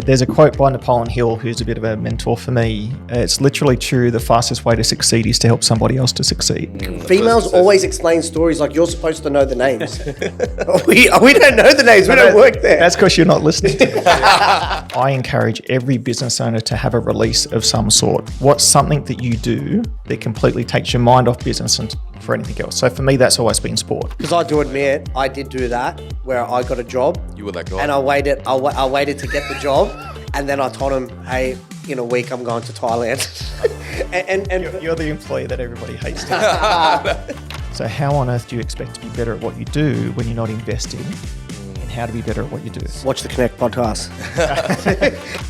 There's a quote by Napoleon Hill, who's a bit of a mentor for me. It's literally true. The fastest way to succeed is to help somebody else to succeed. Females always explain stories like you're supposed to know the names. we don't know the names. We don't work there. That's because you're not listening to me. I encourage every business owner to have a release of some sort. What's something that you do that completely takes your mind off business and for anything else? So for me, that's always been sport. Because I do admit, I did do that where I got a job. You were that guy. And I waited to get the job. And then I told him, hey, in a week I'm going to Thailand. and you're the employee that everybody hates. So how on earth do you expect to be better at what you do when you're not investing in how to be better at what you do? Watch the Connect podcast.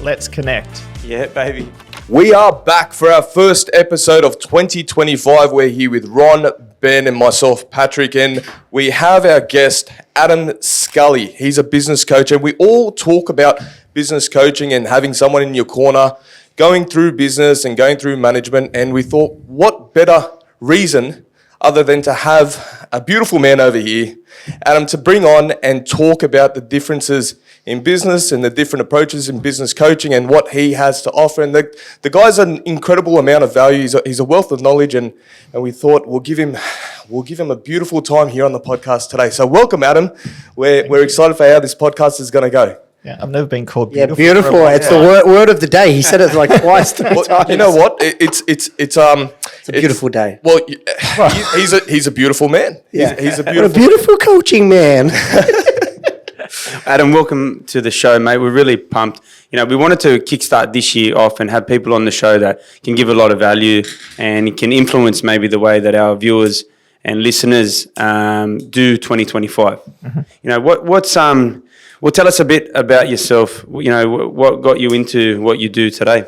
Let's connect. Yeah, baby. We are back for our first episode of 2025. We're here with Ron, Ben, and myself, Patrick, and we have our guest, Adam Scully. He's a business coach, and we all talk about business coaching and having someone in your corner going through business and going through management. And we thought, what better reason other than to have a beautiful man over here, Adam, to bring on and talk about the differences in business and the different approaches in business coaching and what he has to offer. And the guy's an incredible amount of value. He's a wealth of knowledge, and we thought we'll give him a beautiful time here on the podcast today. So welcome, Adam. We're excited for how this podcast is going to go. Yeah, I've never been called beautiful. Yeah, beautiful. It's the word of the day. He said it like twice, three times. You know what? It's a beautiful day. Well, he's a beautiful man. Yeah. He's a What a beautiful coaching man. Adam, welcome to the show, mate. We're really pumped. You know, we wanted to kickstart this year off and have people on the show that can give a lot of value and can influence maybe the way that our viewers and listeners do 2025. Mm-hmm. You know, well, tell us a bit about yourself. You know, what got you into what you do today?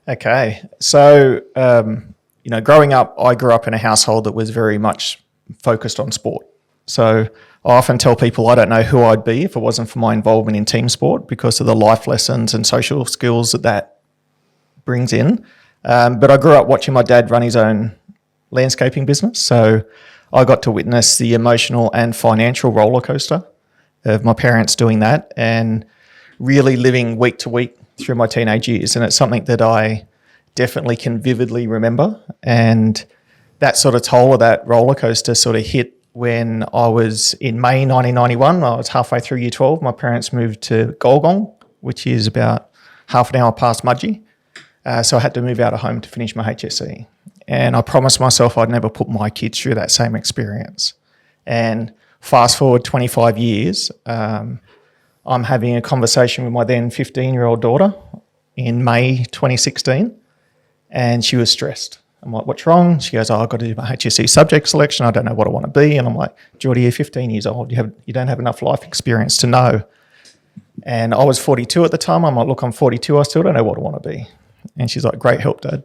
Okay. So, growing up, I grew up in a household that was very much focused on sport. So I often tell people I don't know who I'd be if it wasn't for my involvement in team sport because of the life lessons and social skills that brings in. But I grew up watching my dad run his own landscaping business. So I got to witness the emotional and financial roller coaster of my parents doing that and really living week to week through my teenage years. And it's something that I definitely can vividly remember. And that sort of toll of that roller coaster sort of hit when I was in May 1991. I was halfway through year 12. My parents moved to Golgong, which is about half an hour past Mudgee. So I had to move out of home to finish my HSC. And I promised myself I'd never put my kids through that same experience. And fast forward 25 years, I'm having a conversation with my then 15-year-old daughter in May 2016, and she was stressed. I'm like, what's wrong? She goes, I've got to do my HSC subject selection. I don't know what I want to be. And I'm like, Geordie, you're 15 years old. You don't have enough life experience to know. And I was 42 at the time. I'm like, look, I'm 42. I still don't know what I want to be. And she's like, great help, Dad.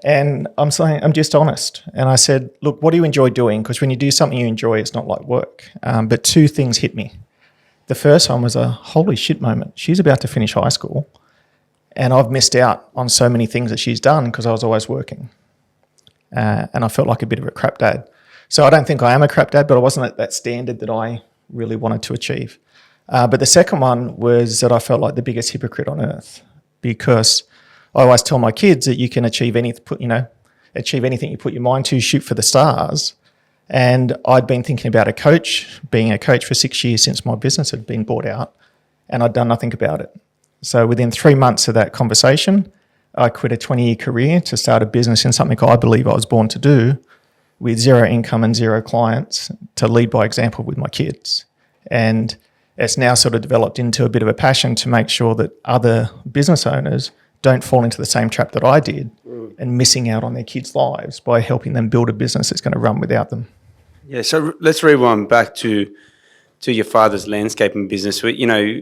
And I'm saying, I'm just honest. And I said, look, what do you enjoy doing? Because when you do something you enjoy, it's not like work. But two things hit me. The first one was a holy shit moment. She's about to finish high school. And I've missed out on so many things that she's done because I was always working. And I felt like a bit of a crap dad. So I don't think I am a crap dad, but I wasn't at that standard that I really wanted to achieve. But the second one was that I felt like the biggest hypocrite on earth because I always tell my kids that you can achieve anything you put your mind to, shoot for the stars. And I'd been thinking about being a coach for 6 years since my business had been bought out, and I'd done nothing about it. So within 3 months of that conversation, I quit a 20-year career to start a business in something I believe I was born to do with zero income and zero clients to lead by example with my kids. And it's now sort of developed into a bit of a passion to make sure that other business owners don't fall into the same trap that I did and missing out on their kids' lives by helping them build a business that's going to run without them. Yeah, so let's rewind back to your father's landscaping business. You know,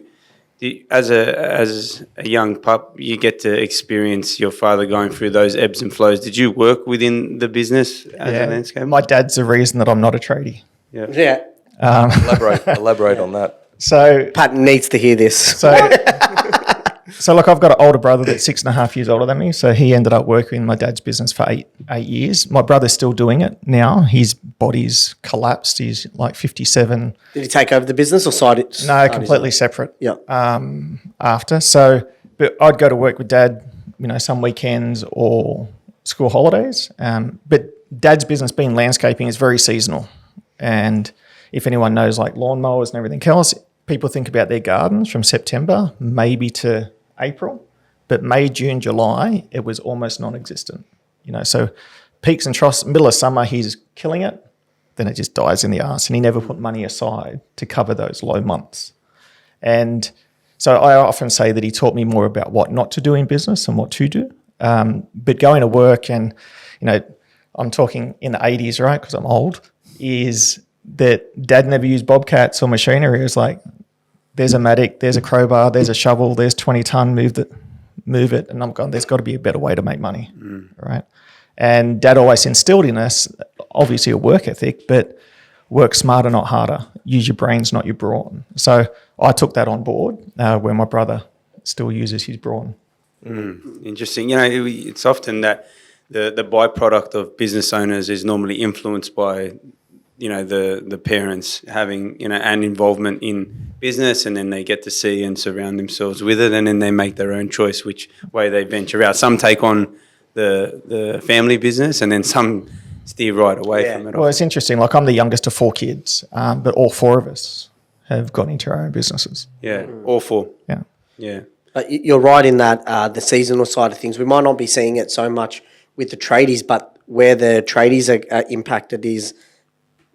as a young pup, you get to experience your father going through those ebbs and flows. Did you work within the business as a landscaper? My dad's the reason that I'm not a tradie. Yeah. Elaborate on that. So Pat needs to hear this. So So look, I've got an older brother that's 6.5 years older than me. So he ended up working in my dad's business for eight years. My brother's still doing it now. His body's collapsed. He's like 57. Did he take over the business or side it? No, completely separate. Yeah. After. So, but I'd go to work with dad, some weekends or school holidays. But dad's business being landscaping is very seasonal. And if anyone knows like lawnmowers and everything else, people think about their gardens from September, maybe to April. But May, June, July, it was almost non-existent. So peaks and troughs, middle of summer, he's killing it. Then it just dies in the arse. And he never put money aside to cover those low months. And so I often say that he taught me more about what not to do in business than what to do. But going to work and, I'm talking in the 80s, right, because I'm old, is that dad never used bobcats or machinery. It was like, there's a matic, there's a crowbar, there's a shovel, there's 20 ton, move it. And I'm going, there's got to be a better way to make money, right? And dad always instilled in us, obviously a work ethic, but work smarter, not harder. Use your brains, not your brawn. So I took that on board where my brother still uses his brawn. Interesting. It's often that the byproduct of business owners is normally influenced by, the parents having, an involvement in business, and then they get to see and surround themselves with it, and then they make their own choice which way they venture out. Some take on the family business, and then some steer right away from it. Well, it's interesting. Like I'm the youngest of 4 kids, but all 4 of us have got into our own businesses. Yeah, all 4. Yeah. Yeah. You're right in that the seasonal side of things. We might not be seeing it so much with the tradies, but where the tradies are impacted is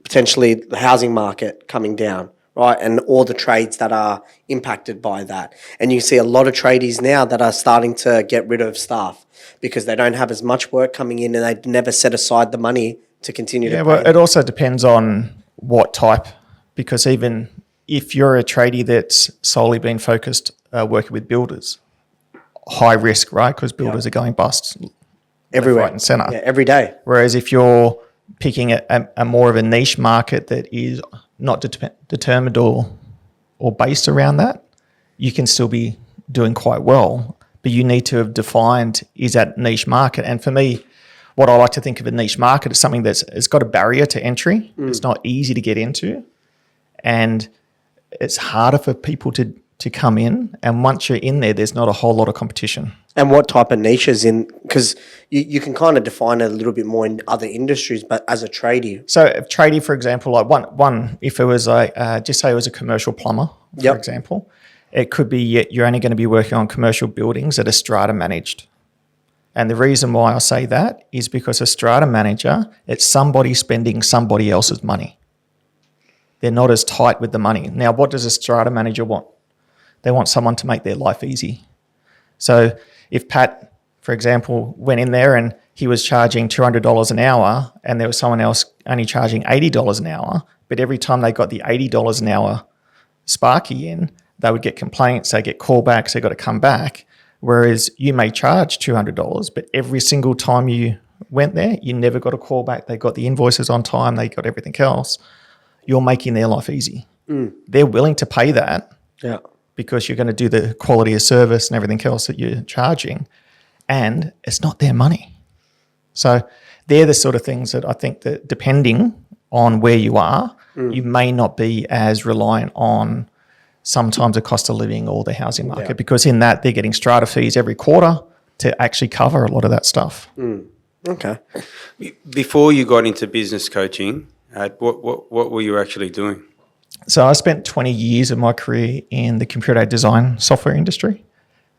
potentially the housing market coming down, right? And all the trades that are impacted by that. And you see a lot of tradies now that are starting to get rid of staff because they don't have as much work coming in and they never set aside the money to continue to pay. Well, it also depends on what type, because even if you're a tradie that's solely been focused working with builders, high risk, right? Because builders are going bust everywhere, right and centre. Yeah, every day. Whereas if you're picking a more of a niche market that is not determined or based around that, you can still be doing quite well. But you need to have defined, is that niche market? And for me, what I like to think of a niche market is something it's got a barrier to entry. It's not easy to get into. And it's harder for people to come in. And once you're in there, there's not a whole lot of competition. And what type of niches in, because you can kind of define it a little bit more in other industries, but as a tradie. So a tradie, for example, like one if it was just say it was a commercial plumber, for example, it could be you're only going to be working on commercial buildings that are strata managed. And the reason why I say that is because a strata manager, it's somebody spending somebody else's money. They're not as tight with the money. Now, what does a strata manager want? They want someone to make their life easy. So if Pat, for example, went in there and he was charging $200 an hour and there was someone else only charging $80 an hour, but every time they got the $80 an hour Sparky in, they would get complaints, they get callbacks, they got to come back. Whereas you may charge $200, but every single time you went there, you never got a callback. They got the invoices on time, they got everything else. You're making their life easy. They're willing to pay that. Yeah. Because you're going to do the quality of service and everything else that you're charging, and it's not their money. So they're the sort of things that I think that depending on where you are, you may not be as reliant on sometimes the cost of living or the housing market, because in that they're getting strata fees every quarter to actually cover a lot of that stuff. Okay. Before you got into business coaching, what were you actually doing? So I spent 20 years of my career in the computer design software industry.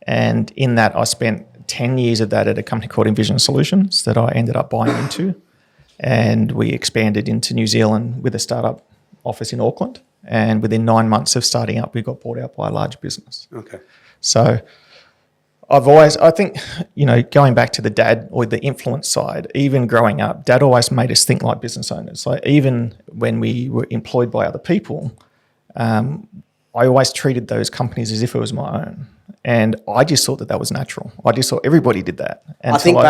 And in that, I spent 10 years of that at a company called Envision Solutions that I ended up buying into. And we expanded into New Zealand with a startup office in Auckland. And within 9 months of starting up, we got bought out by a large business. Okay. So I think, going back to the dad or the influence side, even growing up, dad always made us think like business owners. Like even when we were employed by other people, I always treated those companies as if it was my own. And I just thought that was natural. I just thought everybody did that. And I think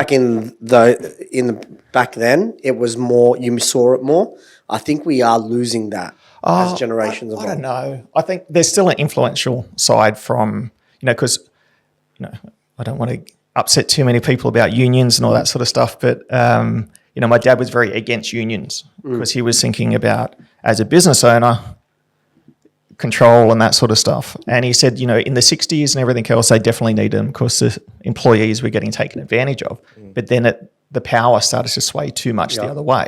back then, it was more, you saw it more. I think we are losing that as generations evolve. I don't know. I think there's still an influential side from, because I don't want to upset too many people about unions and all that sort of stuff, but my dad was very against unions because he was thinking about, as a business owner, control and that sort of stuff. And he said, in the 60s and everything else, they definitely needed them because the employees were getting taken advantage of. But then the power started to sway too much the other way.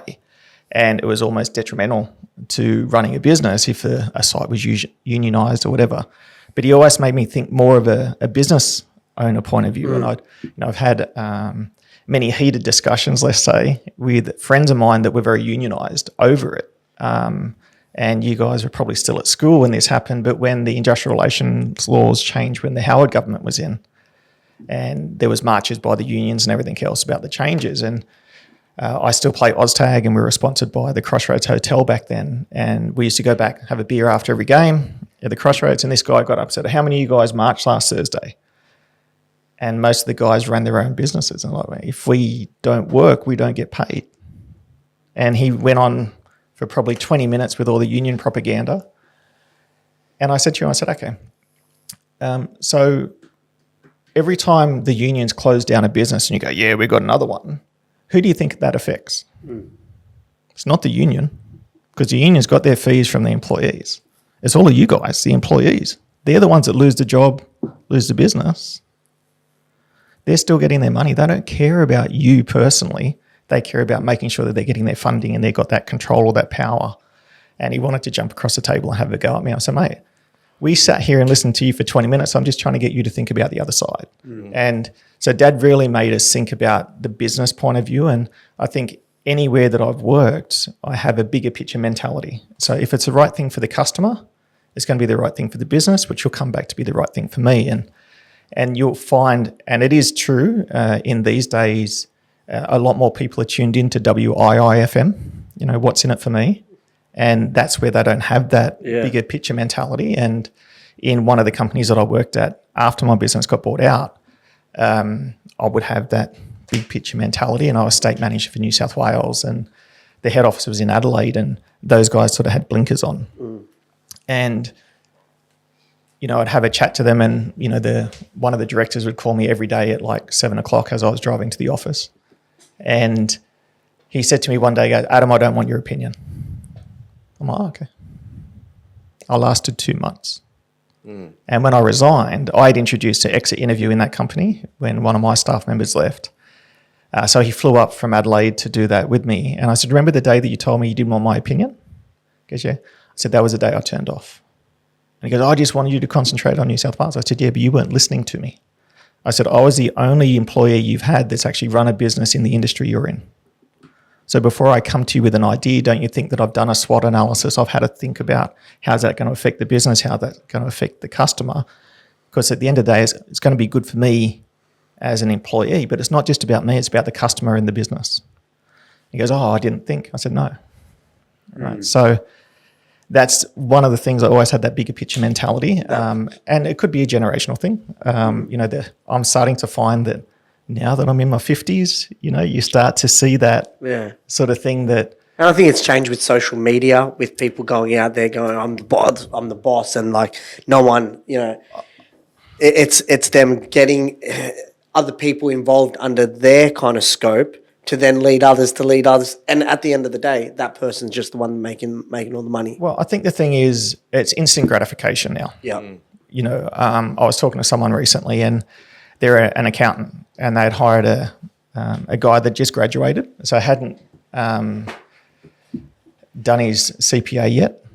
And it was almost detrimental to running a business if a site was unionized or whatever. But he always made me think more of a business owner point of view. And I've had many heated discussions, let's say, with friends of mine that were very unionized over it. And you guys were probably still at school when this happened, but when the industrial relations laws changed when the Howard government was in, and there was marches by the unions and everything else about the changes. And I still play Oztag, and we were sponsored by the Crossroads Hotel back then. And we used to go back and have a beer after every game at the Crossroads. And this guy got upset. How many of you guys marched last Thursday? And most of the guys ran their own businesses. And like, if we don't work, we don't get paid. And he went on for probably 20 minutes with all the union propaganda. And I said to him, okay, so every time the unions close down a business and you go, yeah, we've got another one, who do you think that affects? It's not the union, because the union's got their fees from the employees. It's all of you guys, the employees. They're the ones that lose the job, lose the business. They're still getting their money. They don't care about you personally. They care about making sure that they're getting their funding and they've got that control or that power. And he wanted to jump across the table and have a go at me. I said, mate, we sat here and listened to you for 20 minutes. I'm just trying to get you to think about the other side. And so Dad really made us think about the business point of view. And I think anywhere that I've worked, I have a bigger picture mentality. So if it's the right thing for the customer, it's going to be the right thing for the business, which will come back to be the right thing for me. And you'll find, and it is true in these days, a lot more people are tuned into WIIFM, what's in it for me. And that's where they don't have that bigger picture mentality. And in one of the companies that I worked at, after my business got bought out, I would have that big picture mentality. And I was state manager for New South Wales, and the head office was in Adelaide, and those guys sort of had blinkers on. And I'd have a chat to them, and one of the directors would call me every day at like 7 o'clock as I was driving to the office. And he said to me one day, he goes, Adam, I don't want your opinion. I'm like, okay. I lasted 2 months. And when I resigned, I'd introduced an exit interview in that company when one of my staff members left. So he flew up from Adelaide to do that with me. And I said, remember the day that you told me you didn't want my opinion? He goes, yeah. I said, that was the day I turned off. And he goes, I just wanted you to concentrate on New South Wales. I said, yeah, but you weren't listening to me. I said, I was the only employee you've had that's actually run a business in the industry you're in. So before I come to you with an idea, don't you think that I've done a SWOT analysis? I've had to think about how's that going to affect the business, how that's going to affect the customer. Because at the end of the day, it's going to be good for me as an employee, but it's not just about me, it's about the customer and the business. He goes, I didn't think. I said, no. Right. So that's one of the things. I always had that bigger picture mentality. And it could be a generational thing. I'm starting to find that now that I'm in my 50s, you start to see that sort of thing that. And I think it's changed with social media, with people going out there going, I'm the boss, and like no one, it's them getting other people involved under their kind of scope to then lead others. And at the end of the day, that person's just the one making all the money. Well, I think the thing is, it's instant gratification now. Yeah. I was talking to someone recently, and they're an accountant, and they'd hired a guy that just graduated, so hadn't done his CPA yet,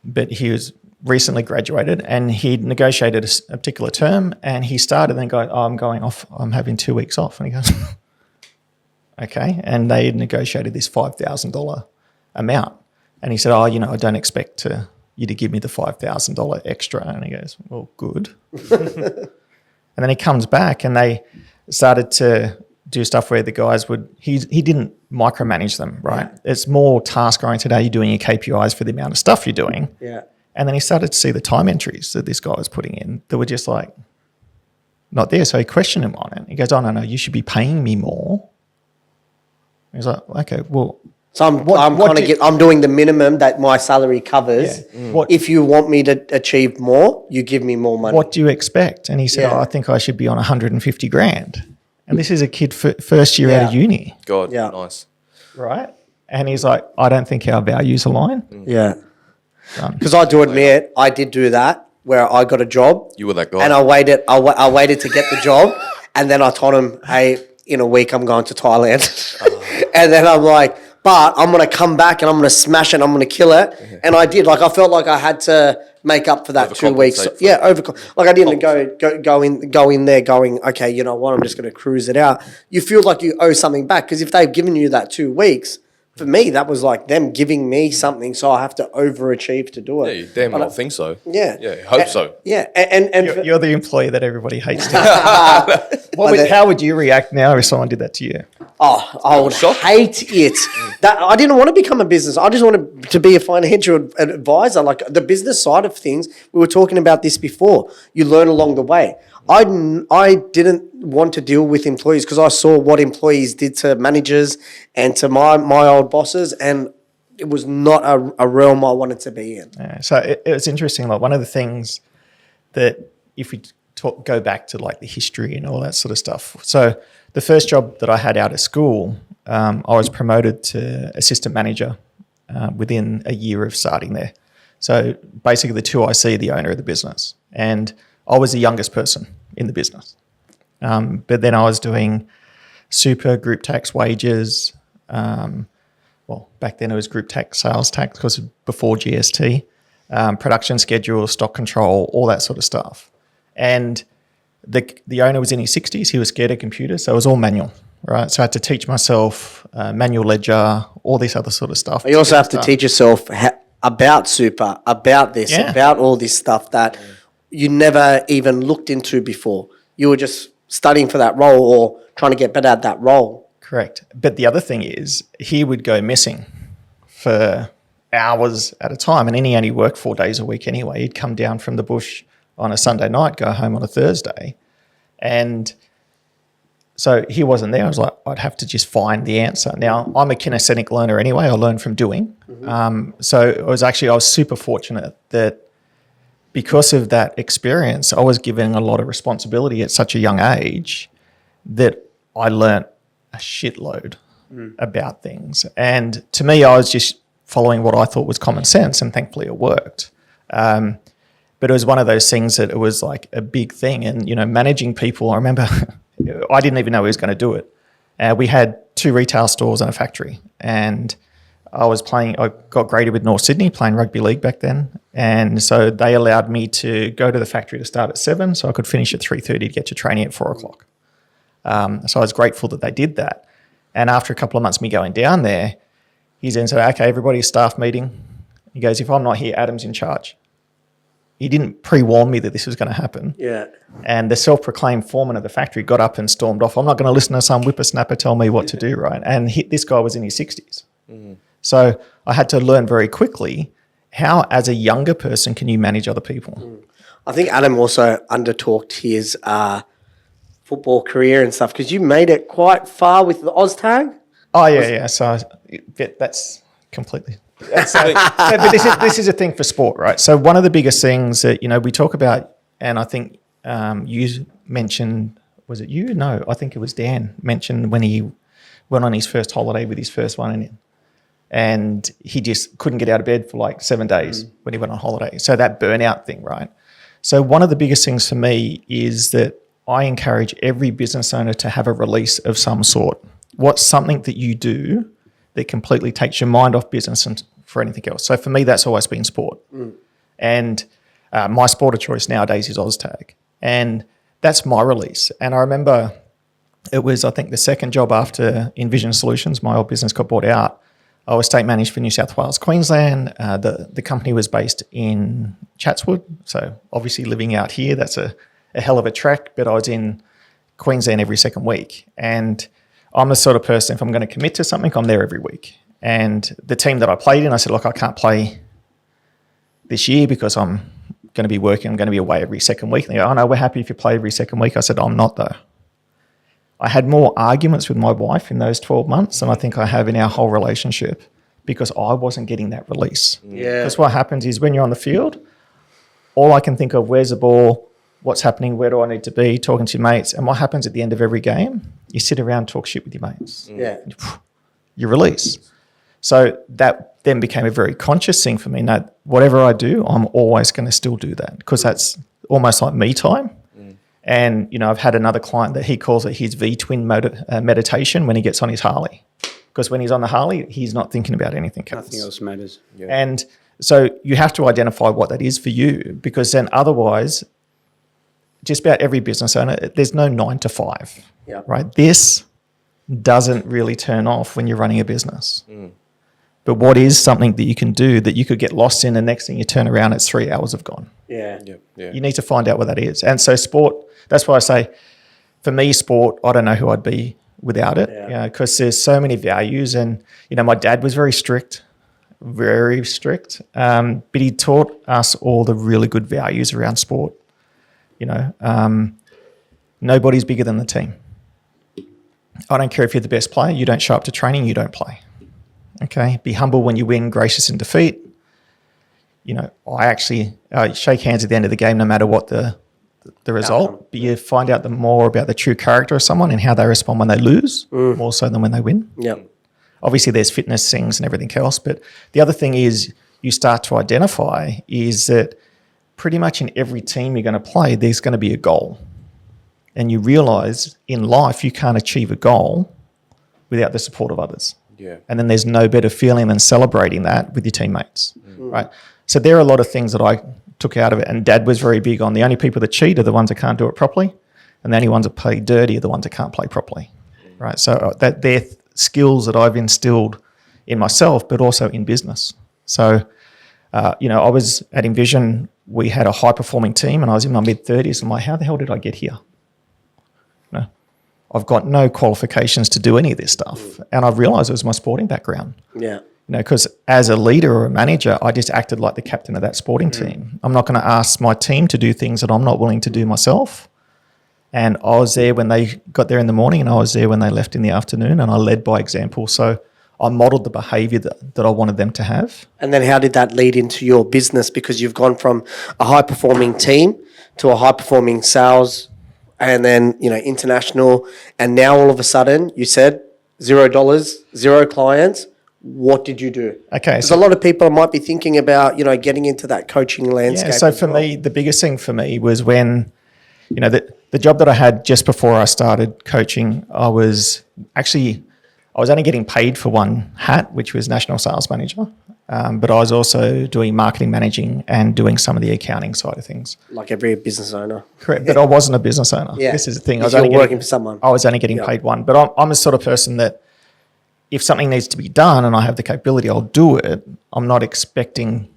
but he was recently graduated, and he'd negotiated a particular term, and he started and going, I'm going off, I'm having 2 weeks off. And he goes, okay. And they had negotiated this $5,000 amount. And he said, I don't expect you to give me the $5,000 extra. And he goes, well, good. And then he comes back, and they started to do stuff where the guys he didn't micromanage them, right? Yeah. It's more task oriented. Are you doing your KPIs for the amount of stuff you're doing? Yeah. And then he started to see the time entries that this guy was putting in that were just like not there. So he questioned him on it. He goes, oh, no, you should be paying me more. He's like, okay, well, So I'm what do you- I'm doing the minimum that my salary covers. Yeah. What- If you want me to achieve more, you give me more money. What do you expect? And he said, Yeah. I think I should be on 150 grand. And this is a kid first year out of Yeah. uni, God, Yeah. nice. right? And he's like, I don't think our values align. Yeah. Because I do admit, I did do that where I got a job. You were that guy. And I waited. I waited to get the job, and then I told him, "Hey, in a week I'm going to Thailand," and then I'm like, "But I'm gonna come back and I'm gonna smash it. And I'm gonna kill it." And I did. Like I felt like I had to make up for that 2 weeks. Overcompensate for Yeah, like I didn't go in there going, okay, you know what? I'm just gonna cruise it out. You feel like you owe something back because if they've given you that 2 weeks. For me, that was like them giving me something, so I have to overachieve to do it. Yeah, you damn well think so. Yeah. Yeah, I hope so. Yeah, and You're the employee that everybody hates. But then- How would you react now if someone did that to you? oh, I would shocked. hate it. That I didn't want to become a business. I just wanted to be a financial advisor, like the business side of things. We were talking about this before. You learn along the way. I didn't want to deal with employees because I saw what employees did to managers and to my old bosses, and it was not a realm I wanted to be in. Yeah, so it was interesting. Like one of the things that if we go back to like the history and all that sort of stuff. So the first job that I had out of school, I was promoted to assistant manager within a year of starting there. So basically the 2IC, the owner of the business. And I was the youngest person in the business. But then I was doing super group tax wages. Well, back then it was group tax, sales tax, because before GST, production schedule, stock control, all that sort of stuff. And the owner was in his 60s. He was scared of computers, so it was all manual, right? So I had to teach myself manual ledger, all this other sort of stuff. You also have to teach yourself about super, about this, Yeah. about all this stuff that you never even looked into before. You were just studying for that role or trying to get better at that role. Correct. But the other thing is he would go missing for hours at a time, and he only worked 4 days a week anyway. He'd come down from the bush on a Sunday night, go home on a Thursday. And so he wasn't there. I was like, I'd have to just find the answer. Now, I'm a kinesthetic learner anyway. I learn from doing. So I was super fortunate that because of that experience, I was given a lot of responsibility at such a young age that I learnt a shitload about things. And to me, I was just following what I thought was common sense, and thankfully it worked. But it was one of those things that it was like a big thing. And, you know, managing people, I remember I didn't even know he was going to do it. We had 2 retail stores and a factory. And I got graded with North Sydney playing rugby league back then. And so they allowed me to go to the factory to start at 7, so I could finish at 3:30 to get to training at 4 o'clock. So I was grateful that they did that. And after a couple of months of me going down there, he then said, okay, everybody, staff meeting. He goes, if I'm not here, Adam's in charge. He didn't pre-warn me that this was going to happen. Yeah. And the self-proclaimed foreman of the factory got up and stormed off. I'm not going to listen to some whippersnapper tell me what to do, right? And this guy was in his 60s. So I had to learn very quickly how, as a younger person, can you manage other people? I think Adam also undertalked his football career and stuff because you made it quite far with the Oztag. Oh, yeah. So that's completely... but this is a thing for sport, right? So one of the biggest things that, you know, we talk about, and I think you mentioned, was it you? No, I think it was Dan mentioned when he went on his first holiday with his first one, and he just couldn't get out of bed for like 7 days when he went on holiday. So that burnout thing, right? So one of the biggest things for me is that I encourage every business owner to have a release of some sort. What's something that you do that completely takes your mind off business and for anything else? So for me, that's always been sport. And my sport of choice nowadays is Oztag. And that's my release. And I remember it was, I think, the second job after Envision Solutions, my old business got bought out. I was state managed for New South Wales, Queensland. The company was based in Chatswood. So obviously living out here, that's a hell of a trek, but I was in Queensland every second week. And I'm the sort of person, if I'm going to commit to something, I'm there every week. And the team that I played in, I said, look, I can't play this year because I'm going to be working. I'm going to be away every second week. And they go, oh, no, we're happy if you play every second week. I said, I'm not, though. I had more arguments with my wife in those 12 months than I think I have in our whole relationship because I wasn't getting that release. Yeah. Because what happens is when you're on the field, all I can think of, where's the ball, what's happening, where do I need to be, talking to your mates. And what happens at the end of every game, you sit around, talk shit with your mates. Yeah. You release. So that then became a very conscious thing for me. Now, whatever I do, I'm always going to still do that because that's almost like me time. And, you know, I've had another client that he calls it his V-twin meditation when he gets on his Harley. Because when he's on the Harley, he's not thinking about anything else. Nothing else matters. Yeah. And so you have to identify what that is for you, because then otherwise, just about every business owner, there's no 9 to 5, Yeah. right? This doesn't really turn off when you're running a business. But what is something that you can do that you could get lost in, and next thing you turn around, it's 3 hours have gone. Yeah. You need to find out what that is. And so sport, that's why I say, for me, sport, I don't know who I'd be without it, because there's so many values. And, you know, my dad was very strict, but he taught us all the really good values around sport. You know, nobody's bigger than the team. I don't care if you're the best player, you don't show up to training, you don't play. Okay, be humble when you win, gracious in defeat. You know, I actually shake hands at the end of the game no matter what the result, but you find out more about the true character of someone and how they respond when they lose, more so than when they win. Yeah. Obviously, there's fitness things and everything else, but the other thing is you start to identify is that pretty much in every team you're going to play, there's going to be a goal. And you realise in life you can't achieve a goal without the support of others. Yeah. And then there's no better feeling than celebrating that with your teammates, right? So there are a lot of things that I took out of it. And Dad was very big on the only people that cheat are the ones that can't do it properly, and the only ones that play dirty are the ones that can't play properly, right? So that they're skills that I've instilled in myself, but also in business. So, you know, I was at Envision, we had a high-performing team, and I was in my mid-30s. I'm like, how the hell did I get here? No, I've got no qualifications to do any of this stuff. And I've realised it was my sporting background. Yeah. You know, because as a leader or a manager, I just acted like the captain of that sporting team. I'm not going to ask my team to do things that I'm not willing to do myself. And I was there when they got there in the morning, and I was there when they left in the afternoon, and I led by example. So I modelled the behaviour that I wanted them to have. And then how did that lead into your business? Because you've gone from a high-performing team to a high-performing sales and then, you know, international. And now all of a sudden you said $0, 0 clients. What did you do? Okay. Because a lot of people might be thinking about, you know, getting into that coaching landscape. Yeah, so for me, the biggest thing for me was when, you know, the job that I had just before I started coaching, I was only getting paid for one hat, which was national sales manager. But I was also doing marketing, managing, and doing some of the accounting side of things. Like every business owner. Correct, but I wasn't a business owner. Yeah. This is the thing. I was You're only working for someone. I was only getting paid one. But I'm a sort of person that if something needs to be done and I have the capability, I'll do it. I'm not expecting,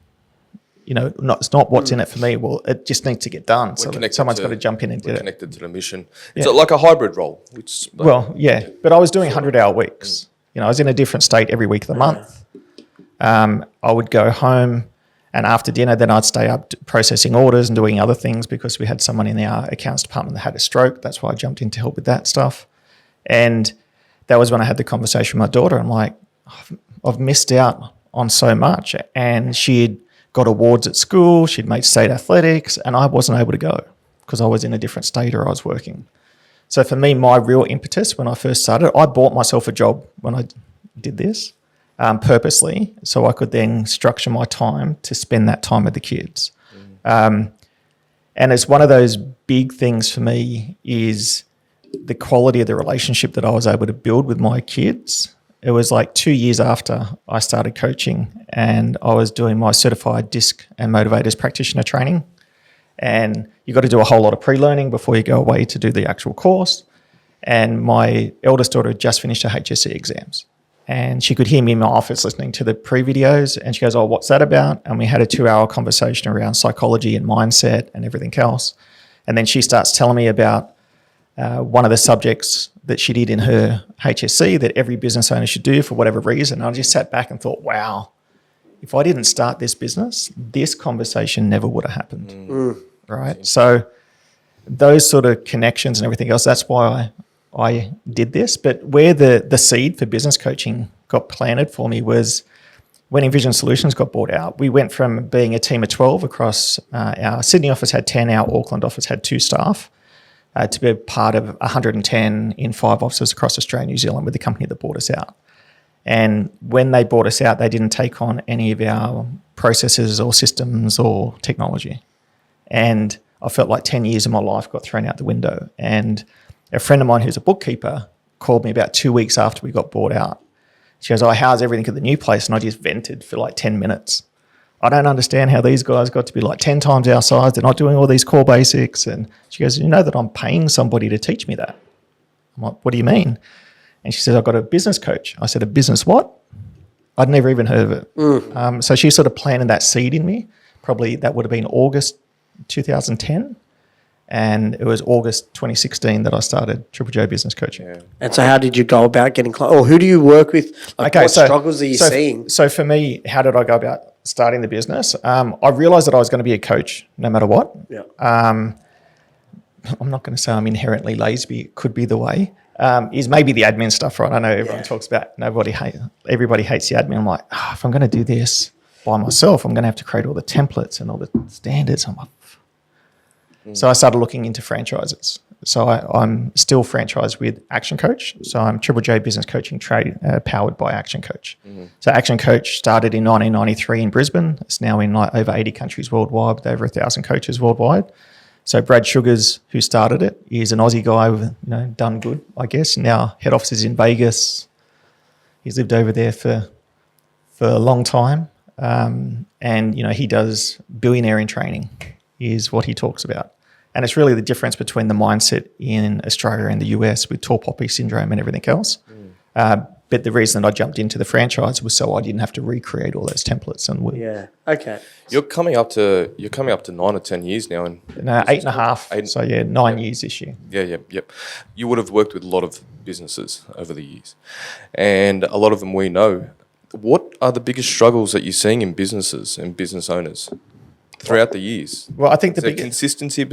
you know, it's not what's in it for me. Well, it just needs to get done. So that someone's got to jump in and do it. Connected to the mission. It's like a hybrid role. Which, Well, yeah, but I was doing 100-hour weeks. You know, I was in a different state every week of the month. I would go home, and after dinner, then I'd stay up processing orders and doing other things because we had someone in our accounts department that had a stroke. That's why I jumped in to help with that stuff. And that was when I had the conversation with my daughter. I'm like, I've missed out on so much. And she'd got awards at school. She'd made state athletics, and I wasn't able to go because I was in a different state or I was working. So for me, my real impetus when I first started, I bought myself a job when I did this purposely so I could then structure my time to spend that time with the kids. And it's one of those big things for me is the quality of the relationship that I was able to build with my kids. It was like 2 years after I started coaching, and I was doing my certified DISC and motivators practitioner training. And you got to do a whole lot of pre-learning before you go away to do the actual course. And my eldest daughter had just finished her HSC exams. And she could hear me in my office listening to the pre-videos. And she goes, oh, what's that about? And we had a 2-hour conversation around psychology and mindset and everything else. And then she starts telling me about one of the subjects that she did in her HSC that every business owner should do for whatever reason. And I just sat back and thought, wow, if I didn't start this business, this conversation never would have happened, right? So those sort of connections and everything else, that's why I did this. But where the seed for business coaching got planted for me was when Envision Solutions got bought out, we went from being a team of 12 across our Sydney office had 10, our Auckland office had 2 staff, to be a part of 110 in 5 offices across Australia and New Zealand with the company that bought us out. And when they bought us out, they didn't take on any of our processes or systems or technology. And I felt like 10 years of my life got thrown out the window. And a friend of mine who's a bookkeeper called me about 2 weeks after we got bought out. She goes, "Oh, how's everything at the new place?" And I just vented for like 10 minutes. I don't understand how these guys got to be like 10 times our size. They're not doing all these core basics. And she goes, "You know that I'm paying somebody to teach me that?" I'm like, "What do you mean?" And she said, "I've got a business coach." I said, "A business what?" I'd never even heard of it. So she sort of planted that seed in me. Probably that would have been August 2010. And it was August 2016 that I started Triple J Business Coaching. Yeah. And so how did you go about getting clients? Or who do you work with? Like, what struggles are you seeing? So for me, how did I go about starting the business? I realized that I was going to be a coach no matter what. Yeah. I'm not going to say I'm inherently lazy, but it could be the way. Is maybe the admin stuff, right? I know everyone talks about everybody hates the admin. I'm like, if I'm going to do this by myself, I'm going to have to create all the templates and all the standards. I'm like, So I started looking into franchises. So I'm still franchised with Action Coach. So I'm Triple J Business Coaching powered by Action Coach. So Action Coach started in 1993 in Brisbane. It's now in like over 80 countries worldwide with over 1,000 coaches worldwide. So Brad Sugars, who started it, is an Aussie guy with, done good, I guess. Now head office is in Vegas. He's lived over there for a long time. And he does billionaire in training is what he talks about. And it's really the difference between the mindset in Australia and the US with tall poppy syndrome and everything else. But the reason that I jumped into the franchise was so I didn't have to recreate all those templates. Yeah. Okay. You're coming up to 9 or 10 years now, and 8.5. So 9 years this year. Yep. You would have worked with a lot of businesses over the years, and a lot of them we know. What are the biggest struggles that you're seeing in businesses and business owners throughout the years? Well, I think the biggest consistency.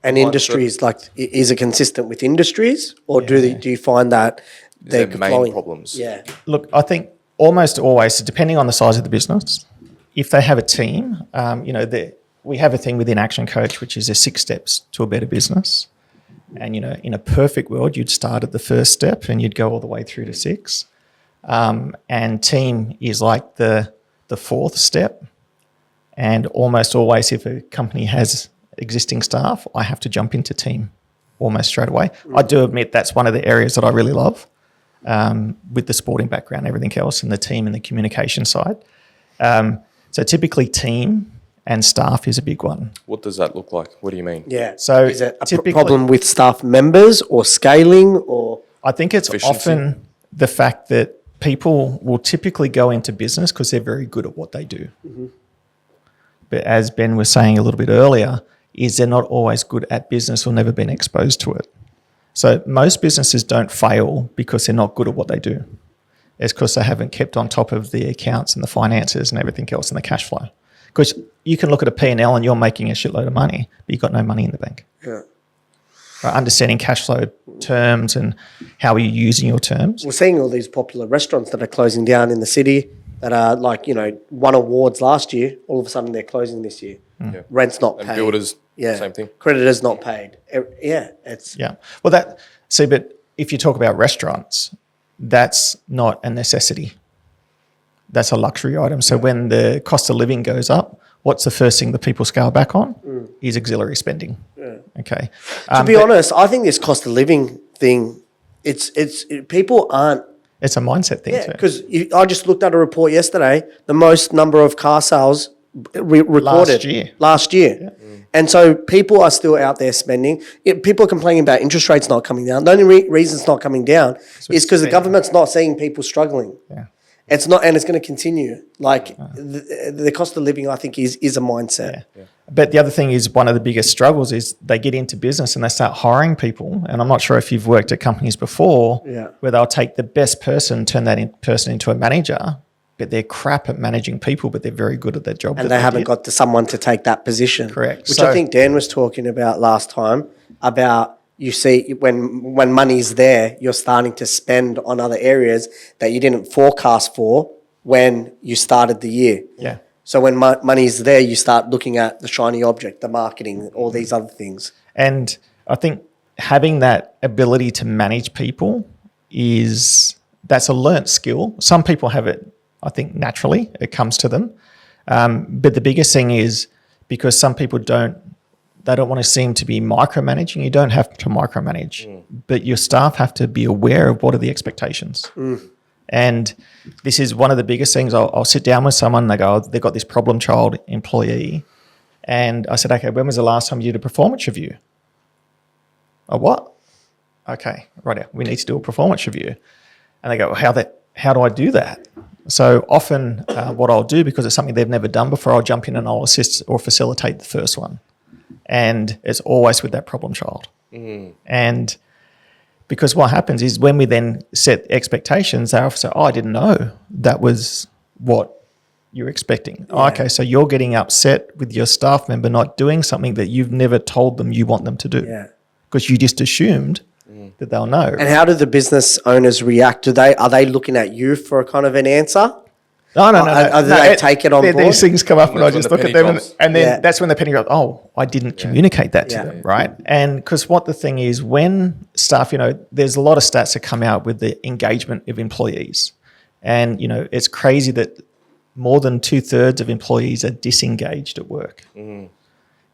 And industries, is it consistent with industries, or do you find that they're main problems? Yeah. Look, I think almost always, depending on the size of the business, if they have a team, we have a thing within Action Coach, which is 6 steps to a better business. And, in a perfect world, you'd start at the first step and you'd go all the way through to 6. And team is like the 4th step. And almost always, if a company has existing staff, I have to jump into team almost straight away. I do admit that's one of the areas that I really love, with the sporting background, everything else, and the team and the communication side. So typically team and staff is a big one. What does that look like? What do you mean? Yeah. So is it a problem with staff members or scaling, or? I think it's often the fact that people will typically go into business because they're very good at what they do. But as Ben was saying a little bit earlier, is they're not always good at business or never been exposed to it. So most businesses don't fail because they're not good at what they do. It's because they haven't kept on top of the accounts and the finances and everything else and the cash flow. Because you can look at a P&L and you're making a shitload of money, but you've got no money in the bank. Yeah. Right, understanding cash flow terms and how are you using your terms. We're seeing all these popular restaurants that are closing down in the city that are won awards last year. All of a sudden they're closing this year. Yeah. Rent's not And paid. builders, same thing. Creditors not paid. It's... Yeah. Well, but if you talk about restaurants, that's not a necessity. That's a luxury item. So when the cost of living goes up, what's the first thing that people scale back on? Is auxiliary spending. Yeah. Okay. To be honest, I think this cost of living thing, people aren't. It's a mindset thing too. Because I just looked at a report yesterday, the most number of car sales recorded last year. Yeah. And so people are still out there spending. People are complaining about interest rates not coming down. The only reason it's not coming down is because the government's not seeing people struggling. Yeah. It's not, and it's going to continue. The cost of living, I think, is a mindset. Yeah. But the other thing is, one of the biggest struggles is they get into business and they start hiring people. And I'm not sure if you've worked at companies before where they'll take the best person, turn that person into a manager, but they're crap at managing people, but they're very good at their job. And they haven't got someone to take that position. Correct. Which I think Dan was talking about last time, about you see when money's there, you're starting to spend on other areas that you didn't forecast for when you started the year. Yeah. So when money is there, you start looking at the shiny object, the marketing, all these other things. And I think having that ability to manage people that's a learnt skill. Some people have it, I think, naturally. It comes to them. But the biggest thing is because some people don't want to seem to be micromanaging. You don't have to micromanage, but your staff have to be aware of what are the expectations. And this is one of the biggest things. I'll sit down with someone and they go, they've got this problem child employee. And I said, okay, when was the last time you did a performance review? A what? Okay, right. We need to do a performance review. And they go, well, how do I do that? So often what I'll do, because it's something they've never done before, I'll jump in and I'll assist or facilitate the first one. And it's always with that problem child. And because what happens is when we then set expectations, they often say, I didn't know that was what you're expecting. Yeah. Okay, so you're getting upset with your staff member not doing something that you've never told them you want them to do. Yeah. Because you just assumed that they'll know. And how do the business owners react? Are they looking at you for a kind of an answer? No. Do they take it on board? These things come up and I That's when just the look at penny them drops. and then Yeah. that's when the penny goes, oh, I didn't communicate that to Yeah. them, right? And because what the thing is, when staff, there's a lot of stats that come out with the engagement of employees. And, it's crazy that more than 2/3 of employees are disengaged at work.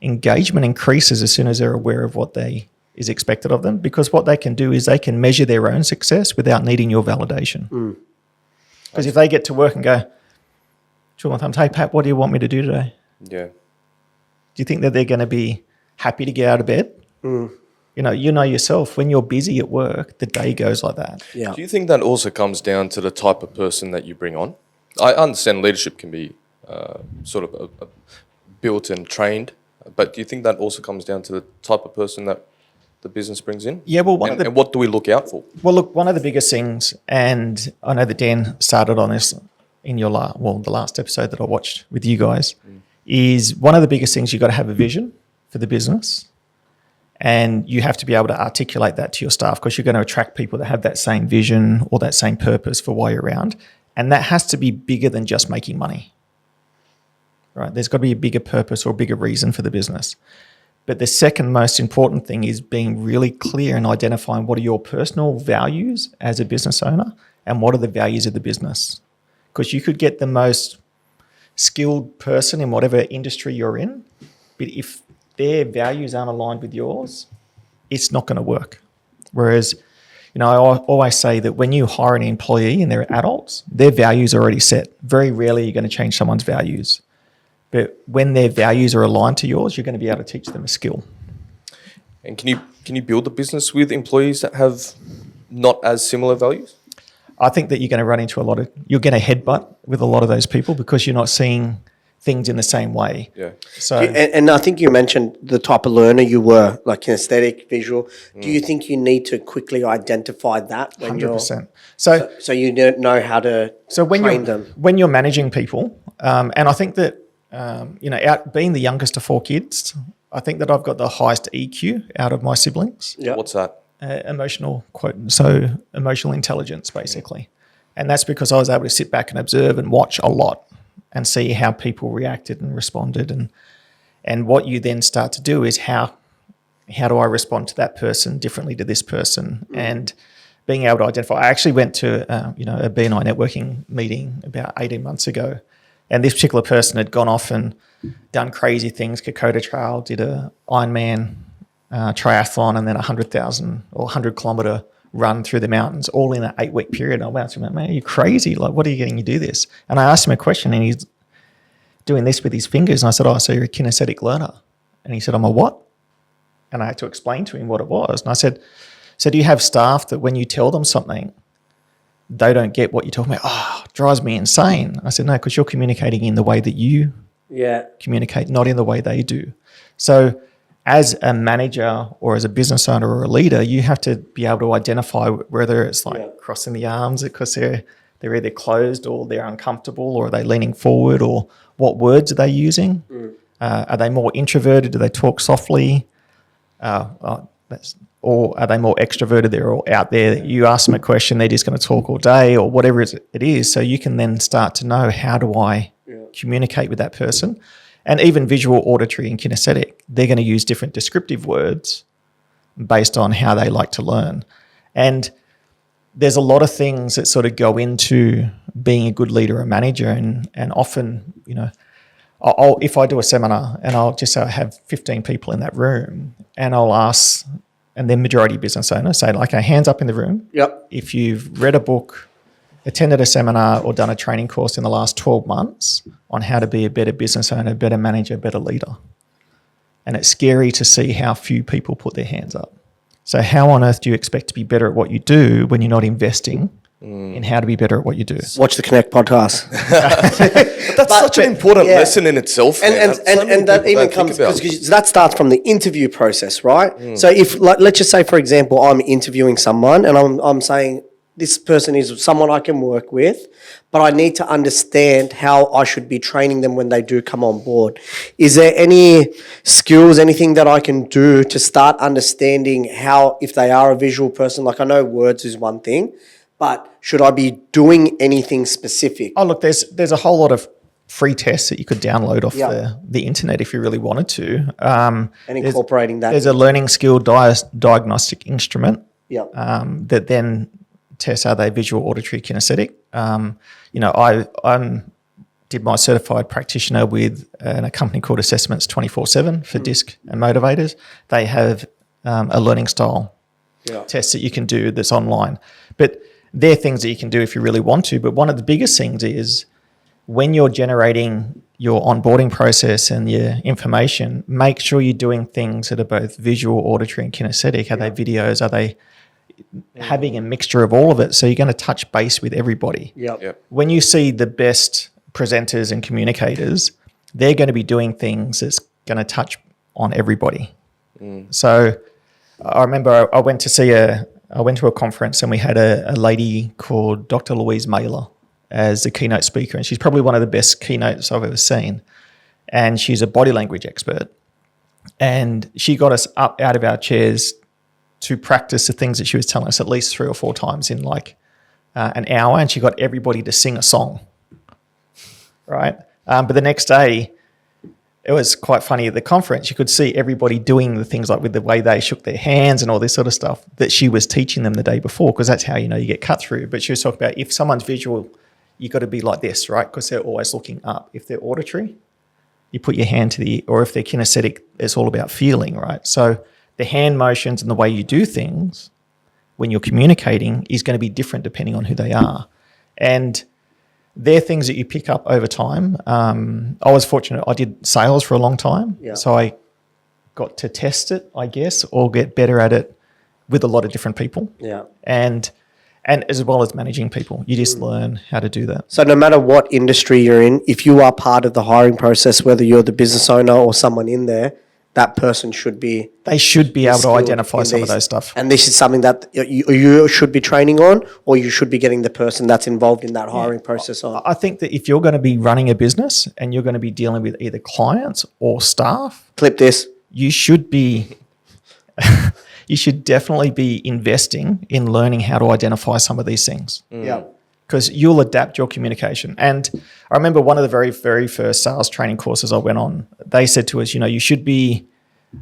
Engagement increases as soon as they're aware of what is expected of them, because what they can do is they can measure their own success without needing your validation. Because if they get to work and go, hey, Pat, what do you want me to do today? Yeah. Do you think that they're going to be happy to get out of bed? You know yourself, when you're busy at work, the day goes like that. Yeah. Do you think that also comes down to the type of person that you bring on? I understand leadership can be sort of built and trained, but do you think that also comes down to the type of person that the business brings in? Yeah, well, and what do we look out for? Well, look, one of the biggest things, and I know that Dan started on this in the last episode that I watched with you guys, is one of the biggest things you've got to have a vision for the business. And you have to be able to articulate that to your staff, because you're going to attract people that have that same vision or that same purpose for why you're around. And that has to be bigger than just making money, right? There's got to be a bigger purpose or a bigger reason for the business. But the second most important thing is being really clear and identifying what are your personal values as a business owner and what are the values of the business. Because you could get the most skilled person in whatever industry you're in, but if their values aren't aligned with yours, it's not going to work. Whereas, I always say that when you hire an employee and they're adults, their values are already set. Very rarely you're going to change someone's values. But when their values are aligned to yours, you're going to be able to teach them a skill. And can you build a business with employees that have not as similar values? I think that you're going to run into you're going to headbutt with a lot of those people because you're not seeing things in the same way. Yeah. So, And I think you mentioned the type of learner you were, like kinesthetic, visual. Do you think you need to quickly identify that when 100%. so you know how to train them? When you're managing people, and I think that, out being the youngest of 4 kids, I think that I've got the highest EQ out of my siblings. Yeah. What's that? Emotional intelligence, basically. And that's because I was able to sit back and observe and watch a lot and see how people reacted and responded. And what you then start to do is how do I respond to that person differently to this person? And being able to identify. I actually went to a BNI networking meeting about 18 months ago, and this particular person had gone off and done crazy things, Kokoda Trail, did a Ironman triathlon, and then 100,000 or 100 kilometre run through the mountains, all in an 8-week period. And I went to him, man, are you crazy? Like, what are you getting you do this? And I asked him a question, and he's doing this with his fingers. And I said, oh, so you're a kinesthetic learner? And he said, I'm a what? And I had to explain to him what it was. And I said, so do you have staff that when you tell them something, they don't get what you tell me? Oh, it drives me insane. I said, no, because you're communicating in the way that you communicate, not in the way they do. So as a manager or as a business owner or a leader, you have to be able to identify whether it's crossing the arms because they're either closed or they're uncomfortable, or are they leaning forward, or what words are they using? Are they more introverted? Do they talk softly? That's or are they more extroverted? They're all out there. You ask them a question, they're just going to talk all day or whatever it is. So you can then start to know, how do I communicate with that person? And even visual, auditory, and kinesthetic, they're going to use different descriptive words based on how they like to learn. And there's a lot of things that sort of go into being a good leader or manager. And often, you know, if I do a seminar and I'll just say I have 15 people in that room, and I'll ask, and then majority business owners say, like, hands up in the room. Yep. If you've read a book, attended a seminar, or done a training course in the last 12 months on how to be a better business owner, better manager, better leader. And it's scary to see how few people put their hands up. So how on earth do you expect to be better at what you do when you're not investing in how to be better at what you do? Watch the Connect podcast. That's such an important lesson in itself. And that even comes because that starts from the interview process, right? So if, like, let's just say, for example, I'm interviewing someone and I'm saying this person is someone I can work with, but I need to understand how I should be training them when they do come on board. Is there any skills, anything that I can do to start understanding how, if they are a visual person, like, I know words is one thing, but should I be doing anything specific? Oh, look, there's a whole lot of free tests that you could download off the internet if you really wanted to. And incorporating that. There's a learning skill diagnostic instrument Yep. that then tests, are they visual, auditory, kinesthetic. You know, I did my certified practitioner with a company called Assessments 24/7 for DISC and motivators. They have a learning style test that you can do that's online. But they're things that you can do if you really want to. But one of the biggest things is, when you're generating your onboarding process and your information, make sure you're doing things that are both visual, auditory, and kinesthetic. Are they videos? Are they having a mixture of all of it? So you're going to touch base with everybody. Yep. When you see the best presenters and communicators, they're going to be doing things that's going to touch on everybody. So I remember I went to a conference, and we had a lady called Dr. Louise Mailer as the keynote speaker, and she's probably one of the best keynotes I've ever seen. And she's a body language expert. And she got us up out of our chairs to practice the things that she was telling us at least 3 or 4 times in like an hour, and she got everybody to sing a song, right? But the next day, it was quite funny at the conference. You could see everybody doing the things, like with the way they shook their hands and all this sort of stuff that she was teaching them the day before, because that's how, you know, you get cut through. But she was talking about, if someone's visual, you got to be like this, right? Because they're always looking up. If they're auditory, you put your hand to the, or if they're kinesthetic, it's all about feeling, right? So the hand motions and the way you do things when you're communicating is going to be different depending on who they are. And they're things that you pick up over time. I was fortunate. I did sales for a long time. Yeah. So I got to test it, I guess, or get better at it with a lot of different people. Yeah. And as well as managing people, you just learn how to do that. So no matter what industry you're in, if you are part of the hiring process, whether you're the business owner or someone in there, that person should be... They should be able to skilled identify in some of these. those stuff. And this is something that you should be training on, or you should be getting the person that's involved in that hiring process on. I think that if you're going to be running a business and you're going to be dealing with either clients or staff, Clip this. you should be... you should definitely be investing in learning how to identify some of these things. Yeah. Because you'll adapt your communication. And I remember one of the very, very first sales training courses I went on, they said to us, you know, you should be,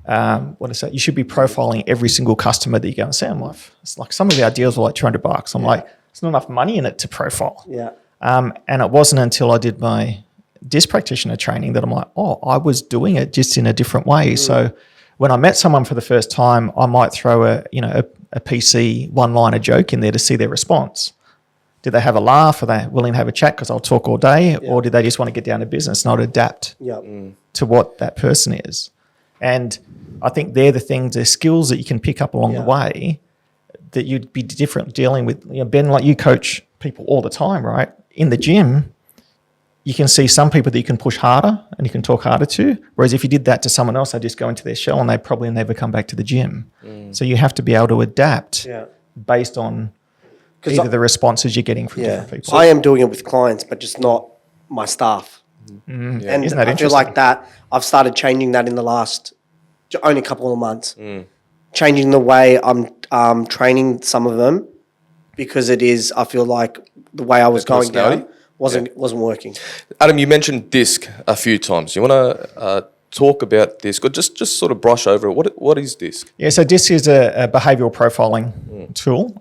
you should be profiling every single customer that you go and see. I'm like, it's like some of our deals were like $200. I'm like, there's not enough money in it to profile. Yeah. And it wasn't until I did my DISC practitioner training that I'm like, oh, I was doing it just in a different way. So when I met someone for the first time, I might throw a PC one-liner joke in there to see their response. Did they have a laugh? Are they willing to have a chat because I'll talk all day? Or did they just want to get down to business and I'd adapt to what that person is? And I think they're the things, they're skills that you can pick up along the way that you'd be different dealing with. You know, Ben, like you coach people all the time, right? In the gym, you can see some people that you can push harder and you can talk harder to. Whereas if you did that to someone else, they'd just go into their shell and they'd probably never come back to the gym. So you have to be able to adapt based on either the responses you're getting from different people. I am doing it with clients, but just not my staff. And Isn't that I feel like that I've started changing that in the last only couple of months. changing the way I'm training some of them because I feel like the way I was going down wasn't working. Adam, you mentioned DISC a few times. You want to talk about DISC or just sort of brush over it? What is DISC? Yeah, so DISC is a behavioural profiling tool.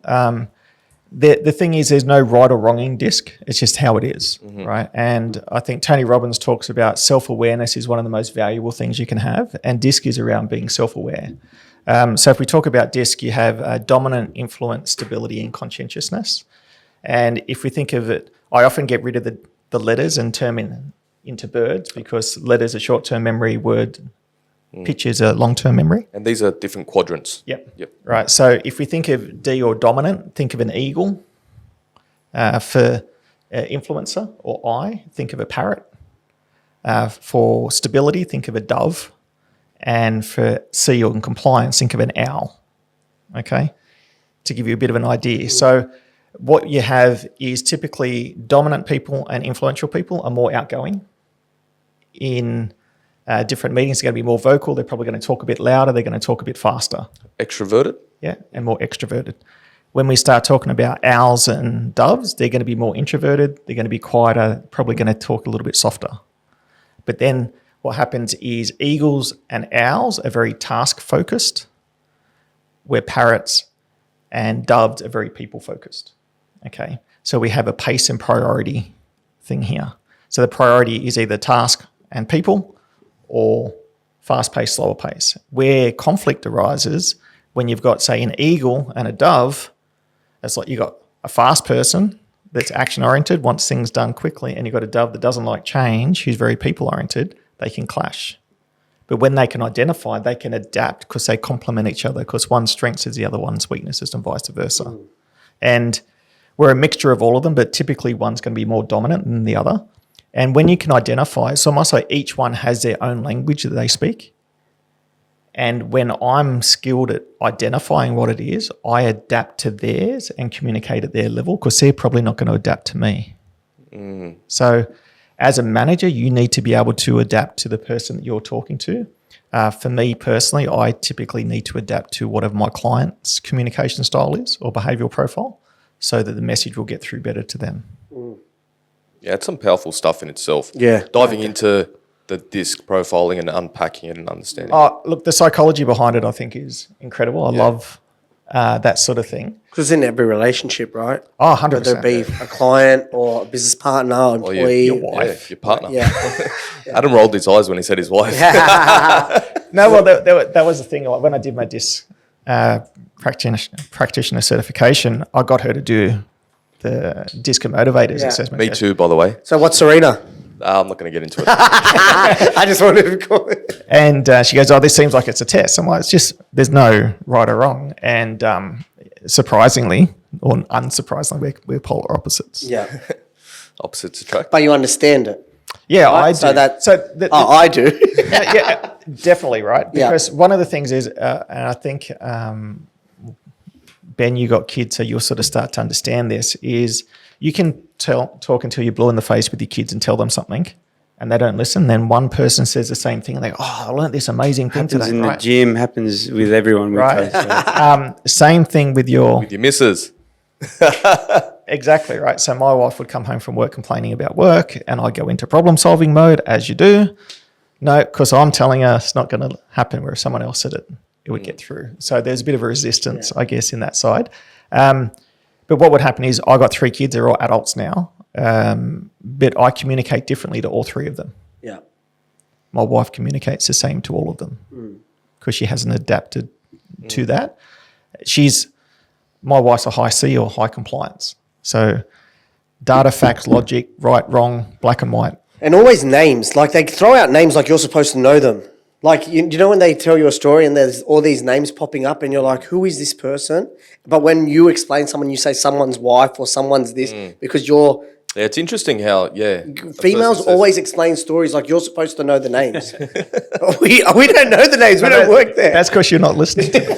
The thing is, there's no right or wrong in DISC. It's just how it is, right? And I think Tony Robbins talks about self-awareness is one of the most valuable things you can have, and DISC is around being self-aware. So if we talk about DISC, you have dominant, influence, stability, and conscientiousness. And if we think of it, I often get rid of the letters and turn into birds because letters are short-term memory, pictures are long-term memory. And these are different quadrants. Yep. Right. So if we think of D or dominant, think of an eagle. For influencer or I, think of a parrot. For stability, think of a dove. And for C or compliance, think of an owl. Okay? To give you a bit of an idea. So what you have is typically dominant people and influential people are more outgoing. In different meetings, they're going to be more vocal. They're probably going to talk a bit louder. They're going to talk a bit faster. Extroverted? Yeah, and more extroverted. When we start talking about owls and doves, they're going to be more introverted. They're going to be quieter, probably going to talk a little bit softer. But then what happens is eagles and owls are very task-focused, where parrots and doves are very people-focused. Okay, so we have a pace and priority thing here. So the priority is either task and people or fast-paced, slower pace. Where conflict arises when you've got, say, an eagle and a dove, it's like you've got a fast person that's action-oriented, wants things done quickly, and you've got a dove that doesn't like change, who's very people-oriented. They can clash. But when they can identify, they can adapt because they complement each other because one's strengths is the other one's weaknesses and vice versa. And we're a mixture of all of them, but typically one's going to be more dominant than the other. And when you can identify, it's almost like each one has their own language that they speak. And when I'm skilled at identifying what it is, I adapt to theirs and communicate at their level because they're probably not going to adapt to me. So as a manager, you need to be able to adapt to the person that you're talking to. For me personally, I typically need to adapt to whatever my client's communication style is or behavioural profile so that the message will get through better to them. Yeah, it's some powerful stuff in itself. Yeah. Diving into the DISC profiling and unpacking it and understanding. Oh, look, the psychology behind it, I think, is incredible. I love that sort of thing. Because in every relationship, right? Oh, 100%. Whether it be a client or a business partner or employee. your wife. Yeah, your partner. Yeah. Adam rolled his eyes when he said his wife. No, well, that was the thing. When I did my DISC practitioner certification, I got her to do the DISC motivators assessment. Me too, by the way. So what's Serena? I'm not going to get into it. I just wanted to call it. And she goes, this seems like it's a test. I'm like, it's just, there's no right or wrong. And surprisingly, or unsurprisingly, we're polar opposites. Yeah. Opposites attract. But you understand it. Yeah, Right? I do. I do. yeah, definitely, right? Yeah. Because one of the things is, and I think, Ben, you got kids, so you'll sort of start to understand this, is you can talk until you're blue in the face with your kids and tell them something and they don't listen. Then one person says the same thing and they go, I learned this amazing thing Happens today. in the gym, happens with everyone. Right. Same thing with your missus. Exactly, right. So my wife would come home from work complaining about work and I go into problem solving mode, as you do. No, because I'm telling her it's not going to happen, where if someone else said it, it would get through. So there's a bit of a resistance, I guess, in that side. But what would happen is I got 3 kids, they're all adults now, but I communicate differently to all 3 of them. Yeah. My wife communicates the same to all of them because she hasn't adapted to that. My wife's a high C or high compliance. So data, facts, logic, right, wrong, black and white. And always names. Like they throw out names like you're supposed to know them. Like, you know when they tell you a story and there's all these names popping up and you're like, who is this person? But when you explain someone, you say someone's wife or someone's this because you're... Yeah, it's interesting how, Females always explain stories like you're supposed to know the names. we don't know the names. We don't work there. That's because you're not listening to me.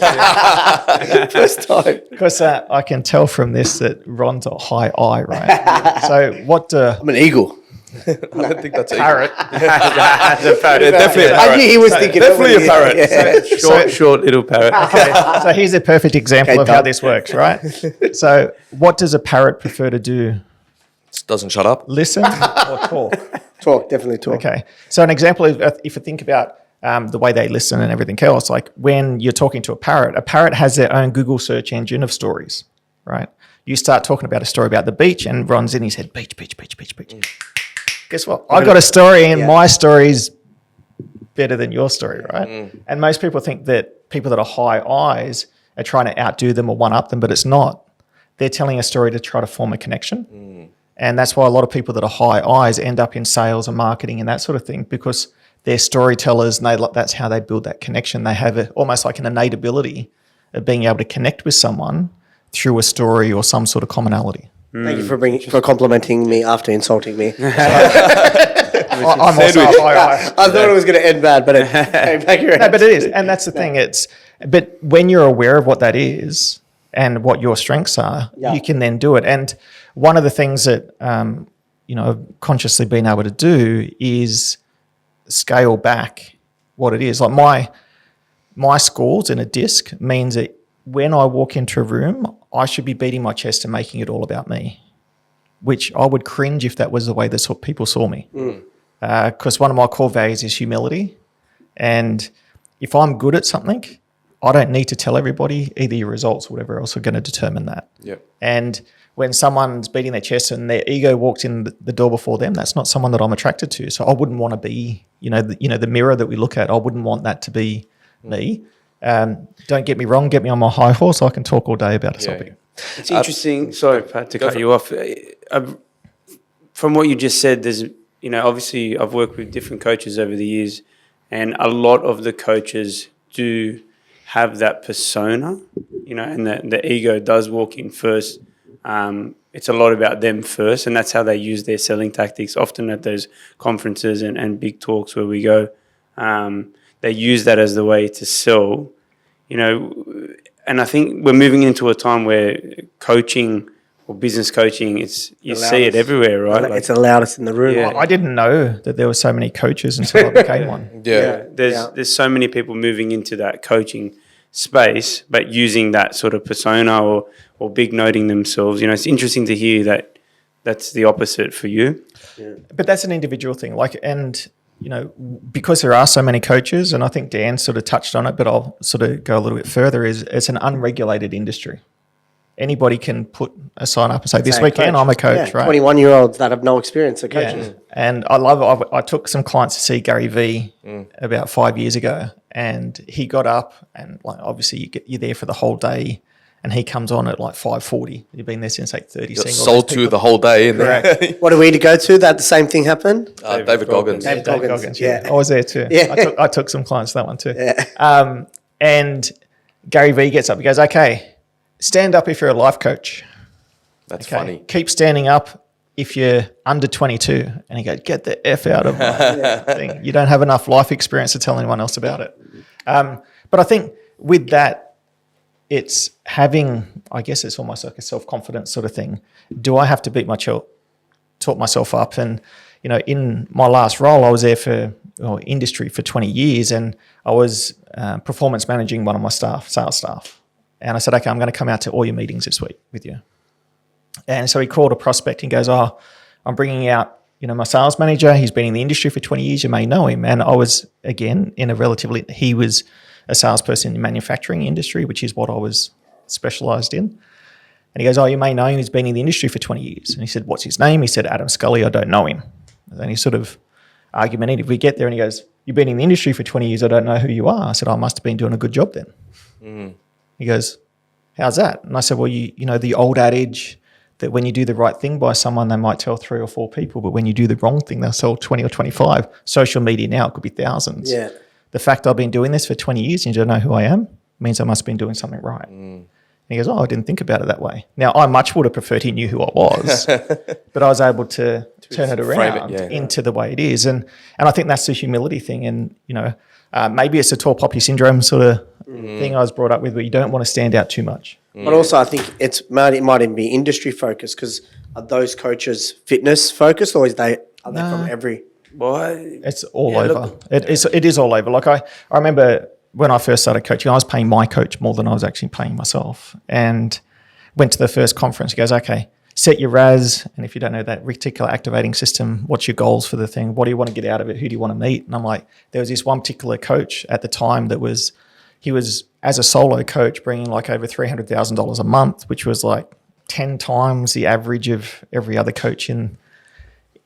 First time. Because I can tell from this that Ron's a high I, right? So what... I'm an eagle. I don't think that's Parrot. That's a parrot. Yeah, definitely a I parrot. knew he was thinking Definitely a parrot. Yeah. Short little parrot. So here's a perfect example Okay, of how done. this works, right? So what does a parrot prefer to do? Doesn't shut up. Listen or talk? Talk, definitely talk. Okay. So an example is if you think about the way they listen and everything else, like when you're talking to a parrot has their own Google search engine of stories, right? You start talking about a story about the beach and Ron's in his head, beach. Guess what? I got a story and my story's better than your story, right? And most people think that people that are high eyes are trying to outdo them or one-up them, but it's not. They're telling a story to try to form a connection. And that's why a lot of people that are high eyes end up in sales and marketing and that sort of thing, because they're storytellers and that's how they build that connection. They have almost like an innate ability of being able to connect with someone through a story or some sort of commonality. Thank you for complimenting me after insulting me. I'm also a high eye. I thought it was going to end bad, but it came back around. No, but it is. And that's the thing. But when you're aware of what that is and what your strengths are, you can then do it. And one of the things that, I've consciously been able to do is scale back what it is. Like my scores in a disc means that when I walk into a room, I should be beating my chest and making it all about me, which I would cringe if that was the way that people saw me. Because one of my core values is humility. And if I'm good at something, I don't need to tell everybody. Either your results or whatever else are going to determine that. Yep. And when someone's beating their chest and their ego walks in the door before them, that's not someone that I'm attracted to. So I wouldn't want to be, the mirror that we look at. I wouldn't want that to be me. Don't get me wrong. Get me on my high horse. I can talk all day about a topic. It's interesting. Sorry, Pat, to cut you off. From what you just said, there's, obviously I've worked with different coaches over the years, and a lot of the coaches do have that persona, and the ego does walk in first. It's a lot about them first, and that's how they use their selling tactics. Often at those conferences and big talks where we go, they use that as the way to sell, and I think we're moving into a time where coaching or business coaching, you see it everywhere, right? It's the loudest in the room. I didn't know that there were so many coaches until I became one. There's so many people moving into that coaching space, but using that sort of persona or big noting themselves. It's interesting to hear that that's the opposite for you. But that's an individual thing. Because there are so many coaches, and I think Dan sort of touched on it, but I'll sort of go a little bit further, is it's an unregulated industry. Anybody can put a sign up and say, this weekend I'm a coach, right? 21-year-olds that have no experience are coaches. Yeah. And I took some clients to see Gary Vee about 5 years ago, and he got up and obviously you're there for the whole day, and he comes on at 5:40. You've been there since 8:30. You're sold to the whole day. Correct. What are we to go to? That the same thing happened? David Goggins. David Goggins, yeah. I was there too. Yeah. I took some clients to that one too. Yeah. And Gary Vee gets up. He goes, okay, stand up if you're a life coach. That's funny. Keep standing up if you're under 22. And he goes, get the F out of my thing. You don't have enough life experience to tell anyone else about it. But I think with that, it's having, I guess it's almost like a self-confidence sort of thing. Do I have to talk myself up? And, in my last role, I was there for industry for 20 years, and I was performance managing one of my sales staff. And I said, okay, I'm going to come out to all your meetings this week with you. And so he called a prospect and goes, I'm bringing out, my sales manager. He's been in the industry for 20 years. You may know him. And I was, again, he was a salesperson in the manufacturing industry, which is what I was specialised in. And he goes, you may know him. He's been in the industry for 20 years. And he said, what's his name? He said, Adam Scully. I don't know him. And then he sort of argumentative. We get there and he goes, you've been in the industry for 20 years. I don't know who you are. I said, I must have been doing a good job then. He goes, how's that? And I said, well, you know the old adage that when you do the right thing by someone, they might tell 3 or 4 people, but when you do the wrong thing, they'll tell 20 or 25. Social media now, it could be thousands. Yeah. The fact I've been doing this for 20 years and you don't know who I am means I must have been doing something right. And he goes, I didn't think about it that way. Now, I much would have preferred he knew who I was, but I was able to turn it around into the way it is. And I think that's the humility thing. And, maybe it's a tall poppy syndrome sort of thing I was brought up with, where you don't want to stand out too much. But also I think it might even be industry focused, because are those coaches fitness focused, or Are they from every? Boy, It's all Yeah, over. look- It is all over. Like I remember when I first started coaching, I was paying my coach more than I was actually paying myself. And went to the first conference. He goes, okay, set your RAS. And if you don't know that reticular activating system, what's your goals for the thing? What do you want to get out of it? Who do you want to meet? And I'm like, there was this one particular coach at the time he was as a solo coach bringing like over $300,000 a month, which was like 10 times the average of every other coach in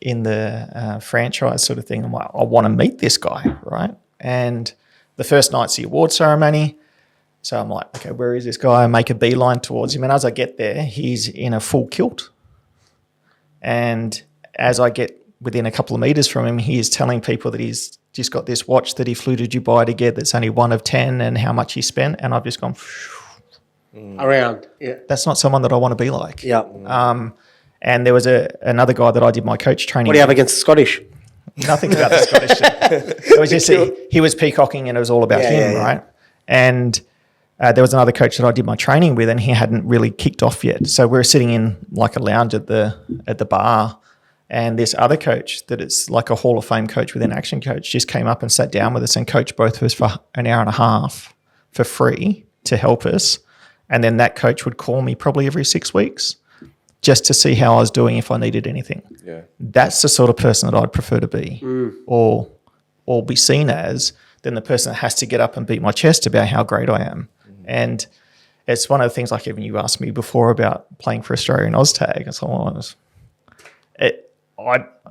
the franchise sort of thing. I'm like, I want to meet this guy, right? And the first night's the award ceremony. So I'm like, okay, where is this guy? I make a beeline towards him. And as I get there, he's in a full kilt. And as I get within a couple of meters from him, he is telling people that he's just got this watch that he flew to Dubai to get that's only one of 10 and how much he spent. And I've just gone, Around. Yeah. that's not someone that I want to be like. Yeah. And there was another guy that I did my coach training What do you have against the Scottish? Nothing about the Scottish shit. It was just he was peacocking and it was all about him, right? And there was another coach that I did my training with, and he hadn't really kicked off yet. So we were sitting in like a lounge at the bar, and this other coach that is like a Hall of Fame coach within Action Coach just came up and sat down with us and coached both of us for an hour and a half for free to help us. And then that coach would call me probably every 6 weeks just to see how I was doing if I needed anything. Yeah. That's the sort of person that I'd prefer to be or be seen as than the person that has to get up and beat my chest about how great I am. And it's one of the things, like even you asked me before about playing for Australia in Oztag. And so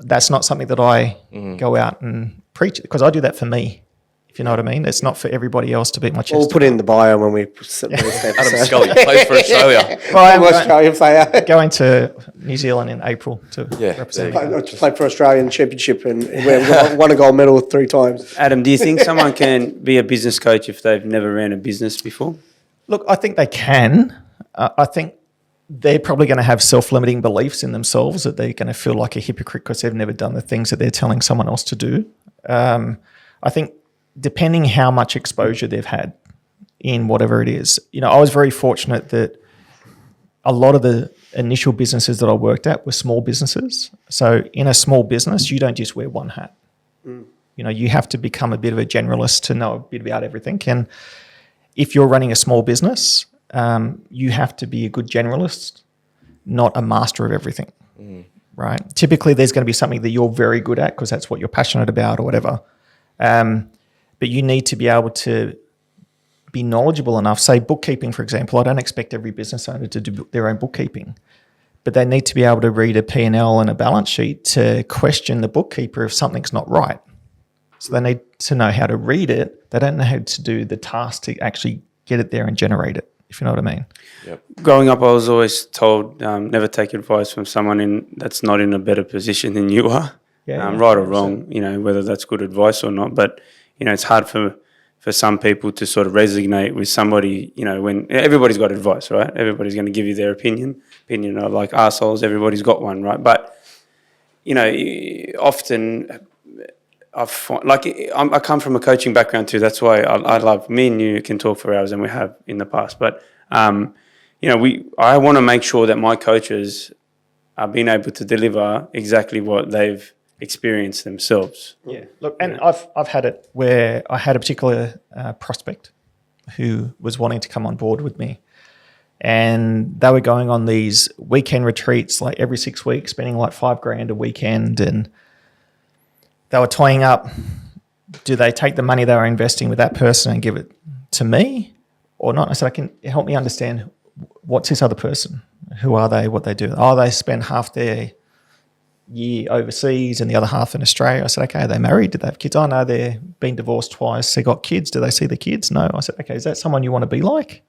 that's not something that I go out and preach, because I do that for me, if you know what I mean. It's not for everybody else to beat my chest. We'll put it in the bio when we Adam Scully plays for Australia. Well, I'm Australian player. going to New Zealand in April to represent. I played for Australian Championship and won a gold medal 3 times. Adam, do you think someone can be a business coach if they've never ran a business before? Look, I think they can. I think they're probably going to have self-limiting beliefs in themselves that they're going to feel like a hypocrite because they've never done the things that they're telling someone else to do. I think depending how much exposure they've had in whatever it is. I was very fortunate that a lot of the initial businesses that I worked at were small businesses. So in a small business, you don't just wear one hat. You have to become a bit of a generalist to know a bit about everything. And if you're running a small business, you have to be a good generalist, not a master of everything, right? Typically, there's going to be something that you're very good at because that's what you're passionate about or whatever. But you need to be able to be knowledgeable enough. Say bookkeeping, for example. I don't expect every business owner to do their own bookkeeping, but they need to be able to read a P&L and a balance sheet to question the bookkeeper if something's not right. So they need to know how to read it. They don't know how to do the task to actually get it there and generate it, if you know what I mean. Yep. Growing up, I was always told never take advice from someone that's not in a better position than you are. Right or wrong, whether that's good advice or not. But, it's hard for some people to sort of resonate with somebody, when everybody's got advice, right? Everybody's going to give you their opinion. Opinion are like arseholes, everybody's got one, right? But, often I come from a coaching background too. That's why I love, me and you can talk for hours, and we have in the past. But, I want to make sure that my coaches are being able to deliver exactly what they've experienced themselves. Yeah. Look, and I've had it where I had a particular prospect who was wanting to come on board with me, and they were going on these weekend retreats like every 6 weeks, spending like $5,000 a weekend, and they were toying up, do they take the money they were investing with that person and give it to me or not? I said, can you help me understand what's this other person? Who are they? What they do? Oh, they spend half their year overseas and the other half in Australia. I said, okay, are they married? Did they have kids? Oh, no, they've been divorced twice. They got kids. Do they see the kids? No. I said, okay, is that someone you want to be like?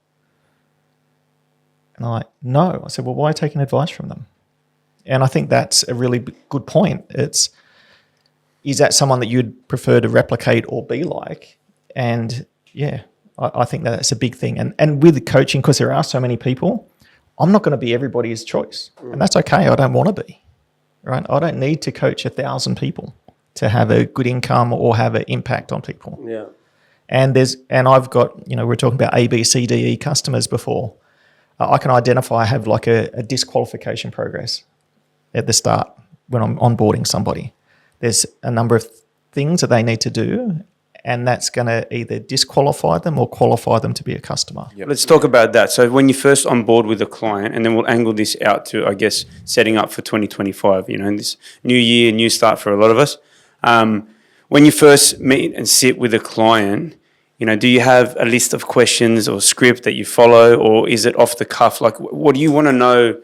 And they're like, no. I said, well, why are you taking advice from them? And I think that's a really good point. Is that someone that you'd prefer to replicate or be like? And yeah, I think that's a big thing. And with coaching, because there are so many people, I'm not going to be everybody's choice. And that's okay. I don't want to be, right? I don't need to coach 1,000 people to have a good income or have an impact on people. Yeah. And I've got, we were talking about A, B, C, D, E customers before. I can identify, I have like a disqualification progress at the start when I'm onboarding somebody. there's a number of things that they need to do, and that's going to either disqualify them or qualify them to be a customer. Let's talk about that. So when you first on board with a client, and then we'll angle this out to, I guess, setting up for 2025, this new year, new start for a lot of us. When you first meet and sit with a client, do you have a list of questions or script that you follow, or is it off the cuff? Like, what do you want to know?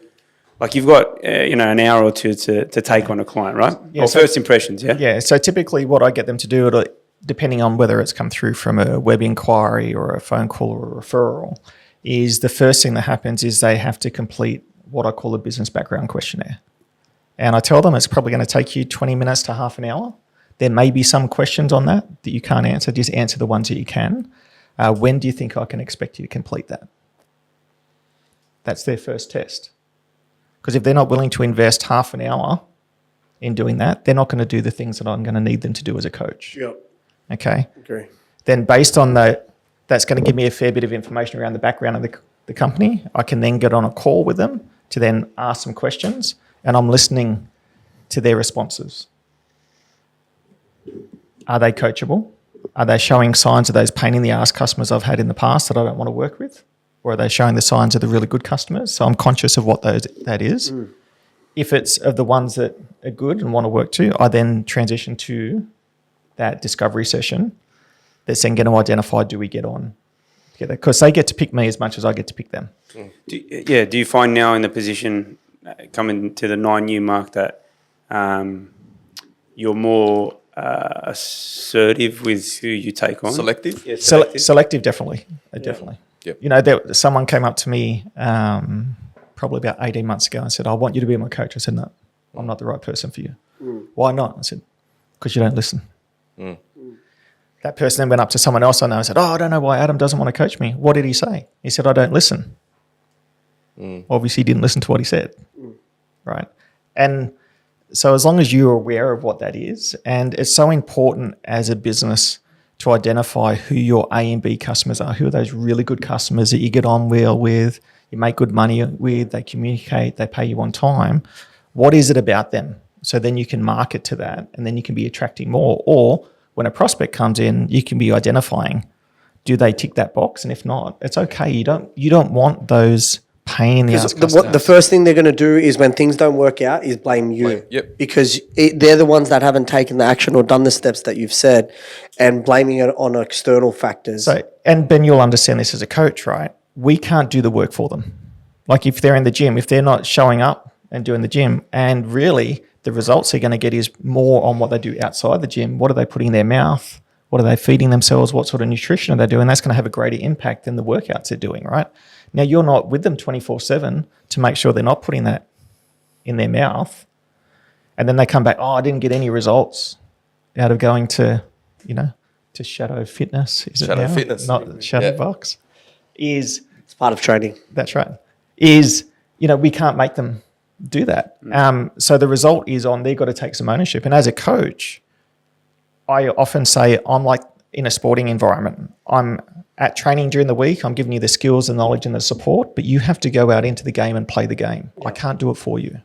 Like, you've got, an hour or two to take on a client, right? Yeah, or so- first impressions, yeah? Yeah, so typically what I get them to do, depending on whether it's come through from a web inquiry or a phone call or a referral, is the first thing that happens is they have to complete what I call a business background questionnaire. And I tell them it's probably going to take you 20 minutes to half an hour. There may be some questions on that you can't answer. Just answer the ones that you can. When do you think I can expect you to complete that? That's their first test. Because if they're not willing to invest half an hour in doing that, they're not going to do the things that I'm going to need them to do as a coach. Yep. Okay? Agree. Then based on that, that's going to give me a fair bit of information around the background of the company. I can then get on a call with them to then ask some questions, and I'm listening to their responses. Are they coachable? Are they showing signs of those pain in the ass customers I've had in the past that I don't want to work with? Or are they showing the signs of the really good customers? So I'm conscious of what that is. If it's of the ones that are good and want to work to, I then transition to that discovery session that's then going to identify, do we get on together? Because they get to pick me as much as I get to pick them. Do you find now in the position, coming to the 9-year mark, that you're more assertive with who you take on? Selective? Yeah, Selective, definitely. Definitely. Yep. Someone came up to me probably about 18 months ago and said, I want you to be my coach. I said, no, I'm not the right person for you. Why not? I said, because you don't listen. That person then went up to someone else I know and said, I don't know why Adam doesn't want to coach me. What did he say? He said, I don't listen. Obviously, he didn't listen to what he said. Right? And so as long as you're aware of what that is, and it's so important as a business to identify who your A and B customers are, who are those really good customers that you get on well with, you make good money with, they communicate, they pay you on time. What is it about them? So then you can market to that, and then you can be attracting more. Or when a prospect comes in, you can be identifying, do they tick that box? And if not, it's okay. You don't want those pain in the ass customers. The first thing they're going to do is when things don't work out is blame you. Yep. Because they're the ones that haven't taken the action or done the steps that you've said, and blaming it on external factors. So, and Ben, you'll understand this as a coach, right? We can't do the work for them. Like if they're in the gym, if they're not showing up and doing the gym, and really the results they're going to get is more on what they do outside the gym. What are they putting in their mouth? What are they feeding themselves? What sort of nutrition are they doing? That's going to have a greater impact than the workouts they're doing, right? Now, you're not with them 24/7 to make sure they're not putting that in their mouth. And then they come back, I didn't get any results out of going to, to Shadow Fitness. Is Shadow it now? Fitness. Not Shadow Box. It's part of training. That's right. We can't make them do that. So the result is they've got to take some ownership. And as a coach, I often say I'm like in a sporting environment. I'm at training during the week. I'm giving you the skills, the knowledge and the support, but you have to go out into the game and play the game. I can't do it for you.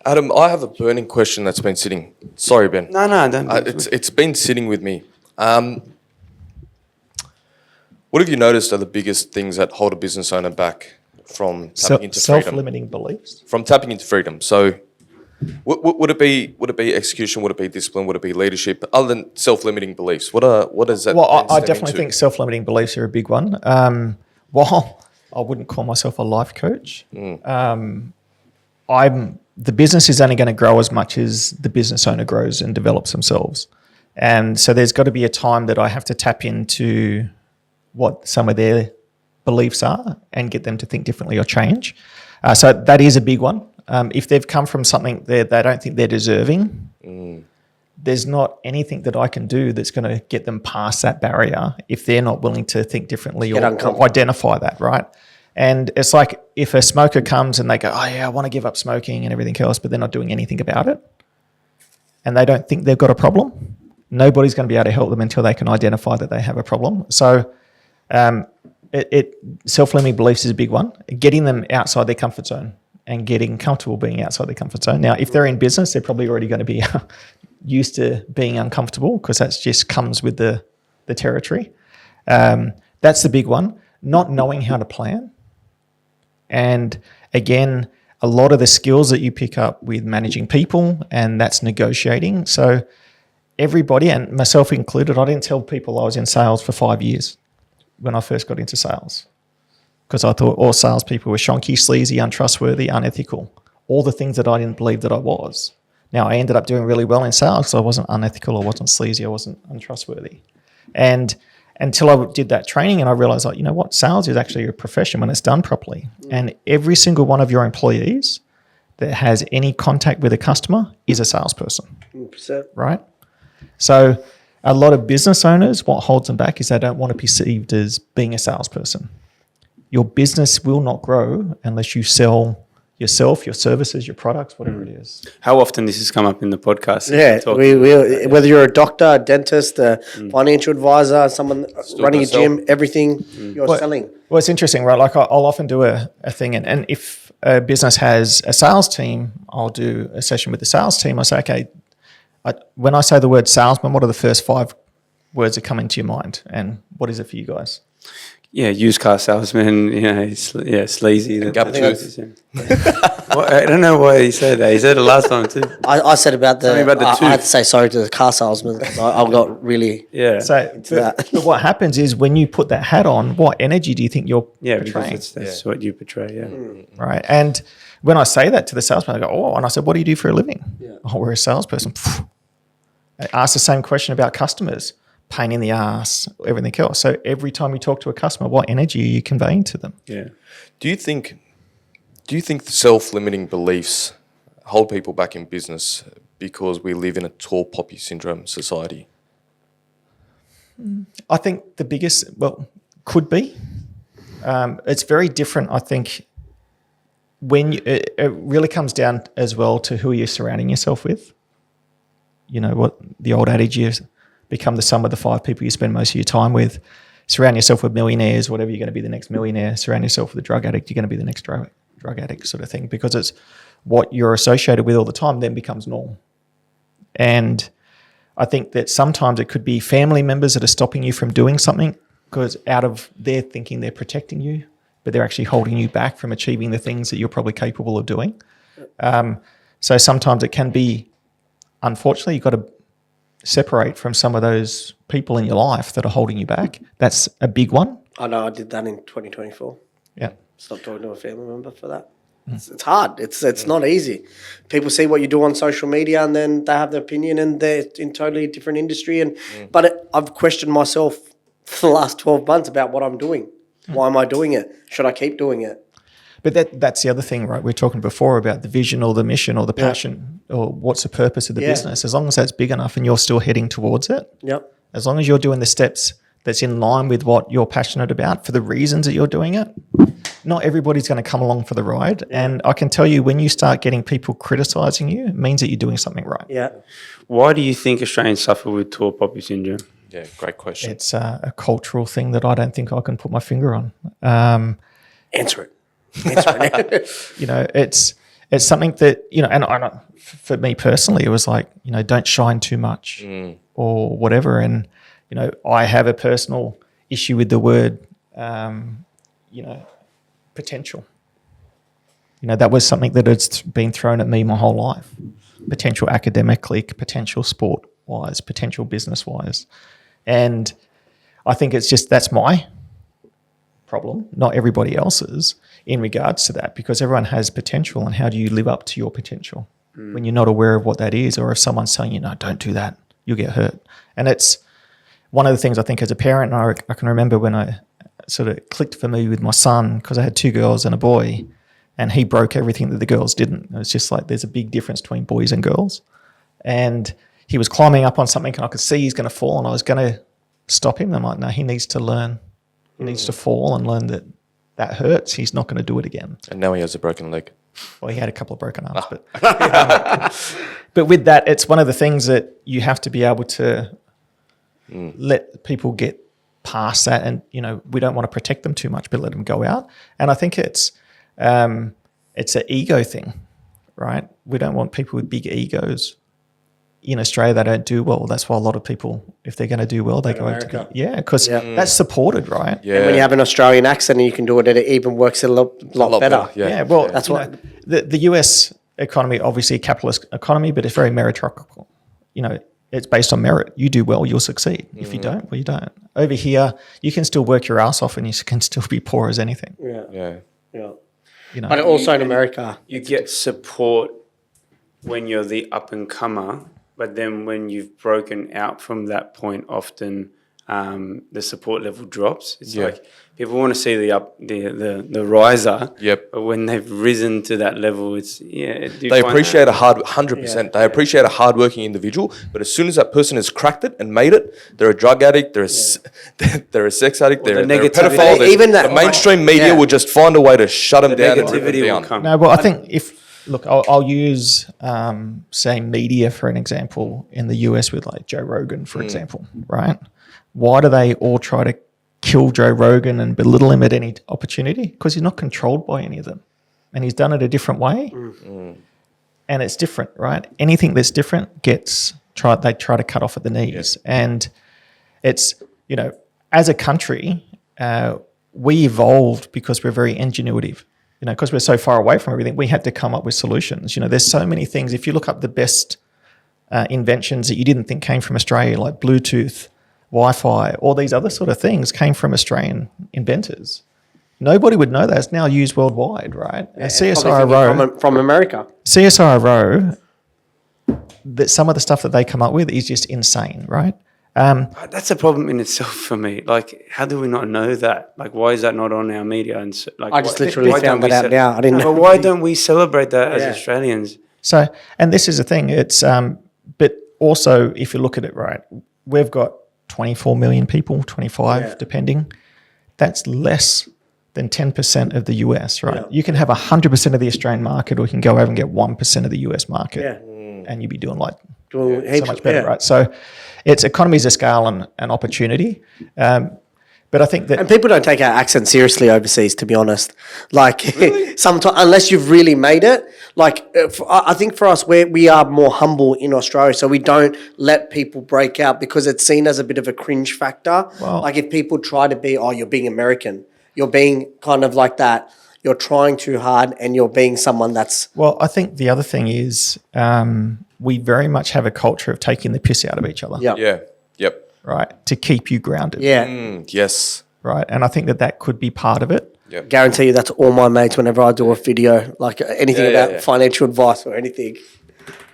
Adam, I have a burning question that's been sitting. Sorry, Ben. No, don't. It's been sitting with me. What have you noticed are the biggest things that hold a business owner back from tapping into freedom? Self-limiting beliefs. From tapping into freedom. So, would it be execution? Would it be discipline? Would it be leadership? Other than self-limiting beliefs, what is that? Well, I definitely think self-limiting beliefs are a big one. While I wouldn't call myself a life coach, the business is only going to grow as much as the business owner grows and develops themselves. And so there's got to be a time that I have to tap into what some of their beliefs are and get them to think differently or change. So that is a big one. If they've come from something they don't think they're deserving, there's not anything that I can do that's going to get them past that barrier if they're not willing to think differently or identify that, right? And it's like if a smoker comes and they go, I want to give up smoking and everything else, but they're not doing anything about it, and they don't think they've got a problem, nobody's going to be able to help them until they can identify that they have a problem. So self-limiting beliefs is a big one. Getting them outside their comfort zone and getting comfortable being outside their comfort zone. Now, if they're in business, they're probably already going to be used to being uncomfortable because that just comes with the territory. That's the big one. Not knowing how to plan. And again, a lot of the skills that you pick up with managing people, and that's negotiating. So everybody, and myself included, I didn't tell people I was in sales for 5 years when I first got into sales, because I thought all salespeople were shonky, sleazy, untrustworthy, unethical, all the things that I didn't believe that I was. Now, I ended up doing really well in sales because I wasn't unethical, I wasn't sleazy, I wasn't untrustworthy. And until I did that training and I realized, like, you know what, sales is actually a profession when it's done properly. And every single one of your employees that has any contact with a customer is a salesperson, 100%. right? So a lot of business owners, what holds them back is they don't want to be perceived as being a salesperson. Your business will not grow unless you sell yourself, your services, your products, whatever it is. How often this has come up in the podcast? Yeah, whether you're a doctor, a dentist, a financial advisor, someone running a gym, everything you're selling. Well, it's interesting, right? Like I'll often do a thing, and if a business has a sales team, I'll do a session with the sales team. I say, okay, when I say the word salesman, what are the first 5 words that come into your mind? And what is it for you guys? Yeah, used car salesman, sleazy. Gum tooth. I don't know why he said that. He said it last time too. I said about the tooth. I had to say sorry to the car salesman. I got really So that. but what happens is when you put that hat on, what energy do you think you're Because portraying? that's what you portray, Right. And when I say that to the salesman, I go, oh, and I said, what do you do for a living? Oh, we're a salesperson. I ask the same question about customers, pain in the ass, everything else. So every time you talk to a customer, what energy are you conveying to them? Yeah. Do you think the self-limiting beliefs hold people back in business because we live in a tall poppy syndrome society? I think the biggest, could be. It's very different, I think, when it really comes down as well to who you're surrounding yourself with. You know, what the old adage is, become the sum of the 5 people you spend most of your time with. Surround yourself with millionaires, whatever, you're going to be the next millionaire. Surround yourself with a drug addict, you're going to be the next drug addict, sort of thing, because it's what you're associated with all the time then becomes normal. And I think that sometimes it could be family members that are stopping you from doing something because out of their thinking they're protecting you, but they're actually holding you back from achieving the things that you're probably capable of doing. So sometimes it can be, unfortunately, you've got to separate from some of those people in your life that are holding you back. That's a big one. I know I did that in 2024. Yeah. Stop talking to a family member for that. It's hard. It's not easy. People see what you do on social media and then they have their opinion and they're in totally different industry. But I've questioned myself for the last 12 months about what I'm doing. Why am I doing it? Should I keep doing it? But that's the other thing, right? We were talking before about the vision or the mission or the passion or what's the purpose of the business. As long as that's big enough and you're still heading towards it, as long as you're doing the steps that's in line with what you're passionate about for the reasons that you're doing it, not everybody's going to come along for the ride. And I can tell you, when you start getting people criticising you, it means that you're doing something right. Yeah. Why do you think Australians suffer with tall poppy syndrome? Yeah, great question. It's a cultural thing that I don't think I can put my finger on. Answer it. You know, it's something that, you know, and for me personally, it was like, you know, don't shine too much or whatever. And, you know, I have a personal issue with the word, you know, potential. You know, that was something that has been thrown at me my whole life. Potential academically, potential sport-wise, potential business-wise. And I think it's just, that's my problem, not everybody else's, in regards to that, because everyone has potential, and how do you live up to your potential when you're not aware of what that is, or if someone's telling you, no, don't do that, you'll get hurt. And it's one of the things I think as a parent, and I can remember when I sort of clicked for me with my son, because I had 2 girls and a boy, and he broke everything that the girls didn't. It was just like there's a big difference between boys and girls. And he was climbing up on something and I could see he's going to fall, and I was going to stop him. I'm like, no, he needs to learn. He needs to fall and learn that hurts. He's not going to do it again. And now he has a broken leg. Well, he had a couple of broken arms. But with that, it's one of the things that you have to be able to let people get past that. And, you know, we don't want to protect them too much, but let them go out. And I think it's an ego thing, right? We don't want people with big egos in Australia they don't do well. That's why a lot of people, if they're going to do well, they go into America. because that's supported, right? Yeah. And when you have an Australian accent and you can do it, it even works a lot better. Yeah, well, That's that's what the US economy, obviously a capitalist economy, but it's very meritocratic. You know, it's based on merit. You do well, you'll succeed. If you don't, well, you don't. Over here, you can still work your ass off and you can still be poor as anything. Yeah. You know, But also in America, You get support when you're the up and comer, but then when you've broken out from that point, often the support level drops. It's like people want to see the riser. Yep. But when they've risen to that level, it's They appreciate 100%. They appreciate a hardworking individual, but as soon as that person has cracked it and made it, they're a drug addict, they're a sex addict, they're a negativity. pedophile. Even that- the mainstream media will just find a way to shut them down and rip them Negativity will down. come. no, well, I think I'll use, say, media for an example in the US with like Joe Rogan, for example, right? Why do they all try to kill Joe Rogan and belittle him at any opportunity? Because he's not controlled by any of them. And he's done it a different way. And it's different, right? Anything that's different they try to cut off at the knees. And it's, you know, as a country, we evolved because we're very ingenuitive. You know, because we're so far away from everything, we had to come up with solutions. You know, there's so many things. If you look up the best inventions that you didn't think came from Australia, like Bluetooth, Wi-Fi, all these other sort of things came from Australian inventors. Nobody would know that. It's now used worldwide, right? CSIRO from America. CSIRO, that some of the stuff that they come up with is just insane, right? That's a problem in itself for me. Like, how do we not know that? Like, why is that not on our media? And like, I just literally why found don't that we out now. I didn't know. But why don't we celebrate that as Australians? So, and this is the thing. It's, but also if you look at it, right, we've got 24 million people, 25 depending. That's less than 10% of the US, right? You can have 100% of the Australian market, or you can go over and get 1% of the US market, and you'd be doing like so much better, right? So it's economies of scale and opportunity. But I think that... And people don't take our accent seriously overseas, to be honest. Like, sometimes, unless you've really made it. Like, I think for us, we are more humble in Australia, so we don't let people break out because it's seen as a bit of a cringe factor. Well, like, if people try to be, you're being American. You're being kind of like that. You're trying too hard and you're being someone that's... Well, I think the other thing is we very much have a culture of taking the piss out of each other. Yeah. Yep. Right, to keep you grounded. Yeah. Yes. Right, and I think that could be part of it. Guarantee you that's all my mates whenever I do a video, like anything about financial advice or anything.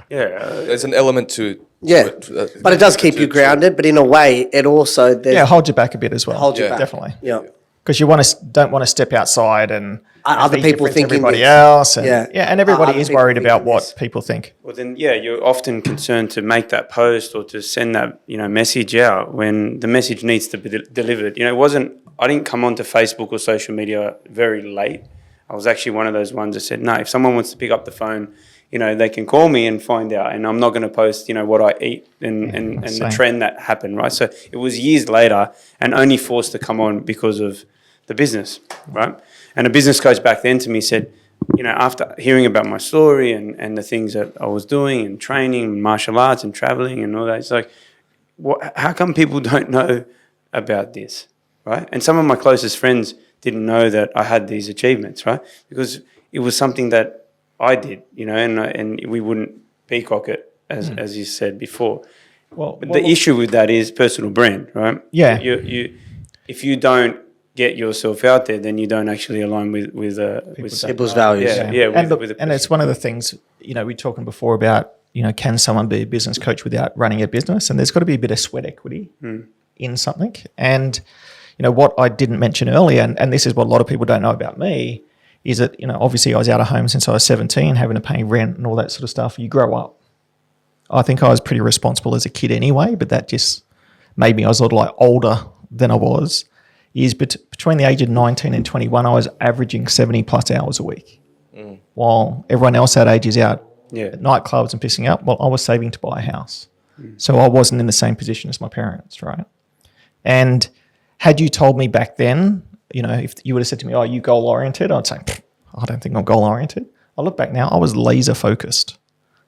There's an element to but it does keep you grounded, but in a way it also... hold you back a bit as well. Hold you back. Definitely. Yeah. Because you don't want to step outside and other be people different to thinking everybody this. else. And, Yeah. and everybody Other is people worried about thinking what this. people think. Well, then, you're often concerned to make that post or to send that, message out when the message needs to be delivered. I didn't come onto Facebook or social media very late. I was actually one of those ones that said, no, if someone wants to pick up the phone, they can call me and find out, and I'm not going to post, what I eat and the trend that happened, right? So it was years later and only forced to come on because of the business, right? And a business coach back then to me said, after hearing about my story and the things that I was doing and training, martial arts and traveling and all that, it's like, how come people don't know about this, right? And some of my closest friends didn't know that I had these achievements, right? Because it was something that I did, and we wouldn't peacock it, as you said before. But the issue with that is personal brand, right? Yeah. If you don't get yourself out there, then you don't actually align with People's values. And it's one of the things, we were talking before about, can someone be a business coach without running a business? And there's got to be a bit of sweat equity in something. And, what I didn't mention earlier, and this is what a lot of people don't know about me, is that, obviously I was out of home since I was 17, having to pay rent and all that sort of stuff. You grow up. I think I was pretty responsible as a kid anyway, but that just made me, I was sort of like older than I was. Between the age of 19 and 21, I was averaging 70 plus hours a week. While everyone else that age is out at nightclubs and pissing out, well, I was saving to buy a house. So I wasn't in the same position as my parents, right? And had you told me back then, if you would have said to me, you goal-oriented, I'd say, I don't think I'm goal-oriented. I look back now, I was laser-focused.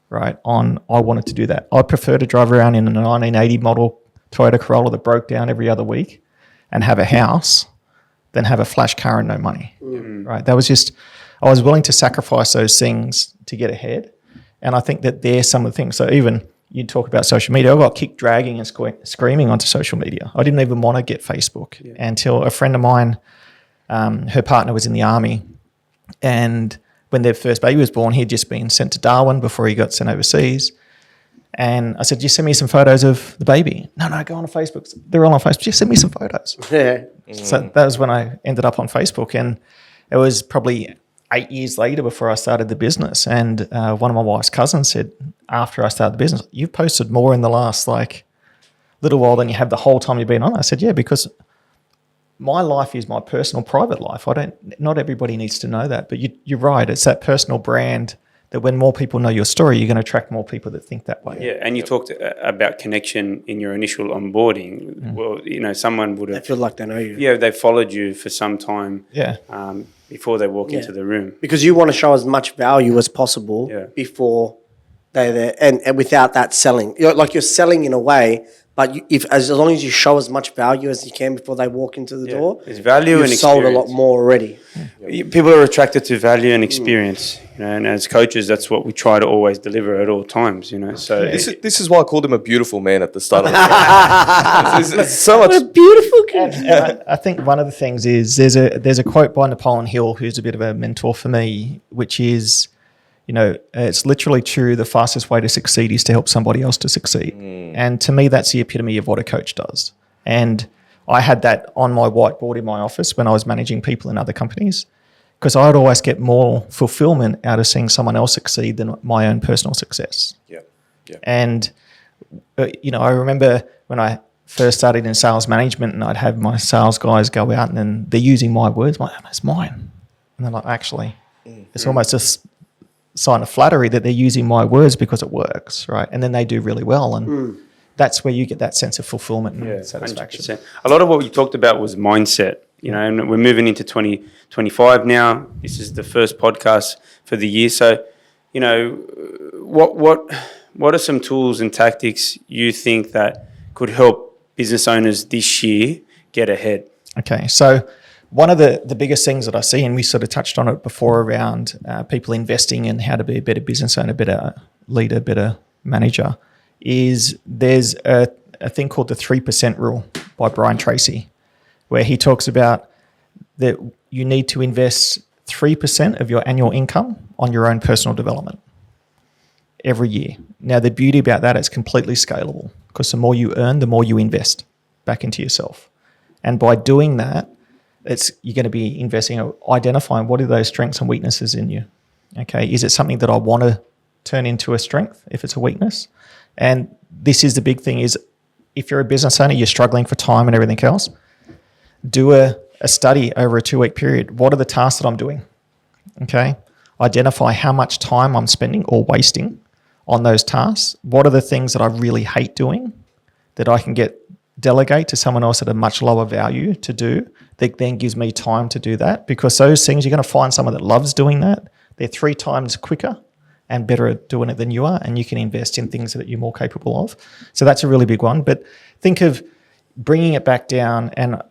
right, on I wanted to do that. I prefer to drive around in a 1980 model Toyota Corolla that broke down every other week and have a house than have a flash car and no money, right? That was just, I was willing to sacrifice those things to get ahead. And I think that they're some of the things. So even you talk about social media, I got kicked dragging and screaming onto social media. I didn't even want to get Facebook until a friend of mine, her partner was in the army, and when their first baby was born, he'd just been sent to Darwin before he got sent overseas. And I said, just send me some photos of the baby. No, go on Facebook. They're all on Facebook. Just send me some photos. Yeah. So that was when I ended up on Facebook. And it was probably 8 years later before I started the business. And one of my wife's cousins said, after I started the business, you've posted more in the last little while than you have the whole time you've been on. I said, yeah, because my life is my personal private life. Not everybody needs to know that, but you're right. It's that personal brand that when more people know your story, you're going to attract more people that think that way. Yeah, and you talked about connection in your initial onboarding. Well, someone would have... They feel like they know you. Yeah, they followed you for some time before they walk Yeah. into the room. Because you want to show as much value as possible before they're there. And without that selling. You're selling in a way, but as long as you show as much value as you can before they walk into the door, It's value and you've sold a lot experience. more already. People are attracted to value and experience, and as coaches, that's what we try to always deliver at all times, So This is why I called him a beautiful man at the start of the game. It's so much. Beautiful kid. And I think one of the things is there's a quote by Napoleon Hill, who's a bit of a mentor for me, which is, it's literally true. The fastest way to succeed is to help somebody else to succeed. And to me, that's the epitome of what a coach does. And I had that on my whiteboard in my office when I was managing people in other companies, because I'd always get more fulfillment out of seeing someone else succeed than my own personal success. Yeah. And, I remember when I first started in sales management, and I'd have my sales guys go out and then they're using my words. It's mine. And they're like, actually, it's almost just sign of flattery that they're using my words because it works, right? And then they do really well. And that's where you get that sense of fulfillment and satisfaction. 100%. A lot of what you talked about was mindset, and we're moving into 2025 now. This is the first podcast for the year. So, what are some tools and tactics you think that could help business owners this year get ahead? Okay, so one of the biggest things that I see, and we sort of touched on it before around people investing in how to be a better business owner, better leader, better manager, is there's a thing called the 3% rule by Brian Tracy, where he talks about that you need to invest 3% of your annual income on your own personal development every year. Now, the beauty about that, it's completely scalable, because the more you earn, the more you invest back into yourself. And by doing that, you're going to be investing or identifying what are those strengths and weaknesses in you. Okay, is it something that I want to turn into a strength if it's a weakness? And this is the big thing, is if you're a business owner, you're struggling for time and everything else, do a study over a 2-week period. What are the tasks that I'm doing? Okay, identify how much time I'm spending or wasting on those tasks. What are the things that I really hate doing that I can delegate to someone else at a much lower value to do, that then gives me time to do that? Because those things, you're going to find someone that loves doing that. They're 3 times quicker and better at doing it than you are, and you can invest in things that you're more capable of. So that's a really big one. But think of bringing it back down and,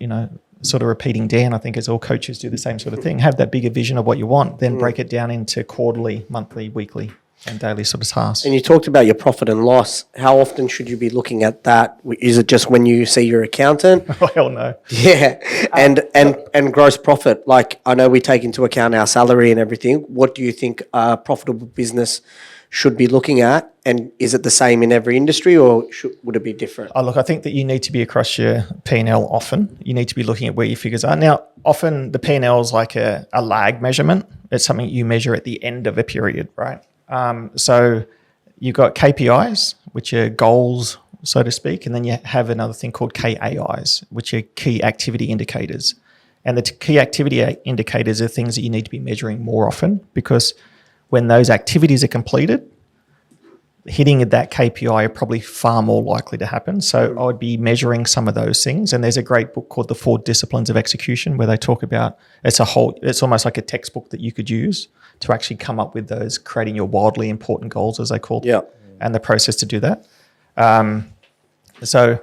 sort of repeating Dan, I think as all coaches do the same sort of thing. Have that bigger vision of what you want, then break it down into quarterly, monthly, weekly, and daily sort of tasks. And you talked about your profit and loss. How often should you be looking at that? Is it just when you see your accountant? Oh, hell no. Yeah, and gross profit. Like, I know we take into account our salary and everything. What do you think a profitable business should be looking at? And is it the same in every industry, or would it be different? Oh, look, I think that you need to be across your P&L often. You need to be looking at where your figures are. Now, often the P&L is like a lag measurement. It's something you measure at the end of a period, right? So you've got KPIs, which are goals, so to speak, and then you have another thing called KAIs, which are key activity indicators. And the key activity indicators are things that you need to be measuring more often, because when those activities are completed, hitting that KPI are probably far more likely to happen. So I would be measuring some of those things. And there's a great book called The 4 Disciplines of Execution where they talk about it's almost like a textbook that you could use to actually come up with those, creating your wildly important goals, as they call them, and the process to do that. So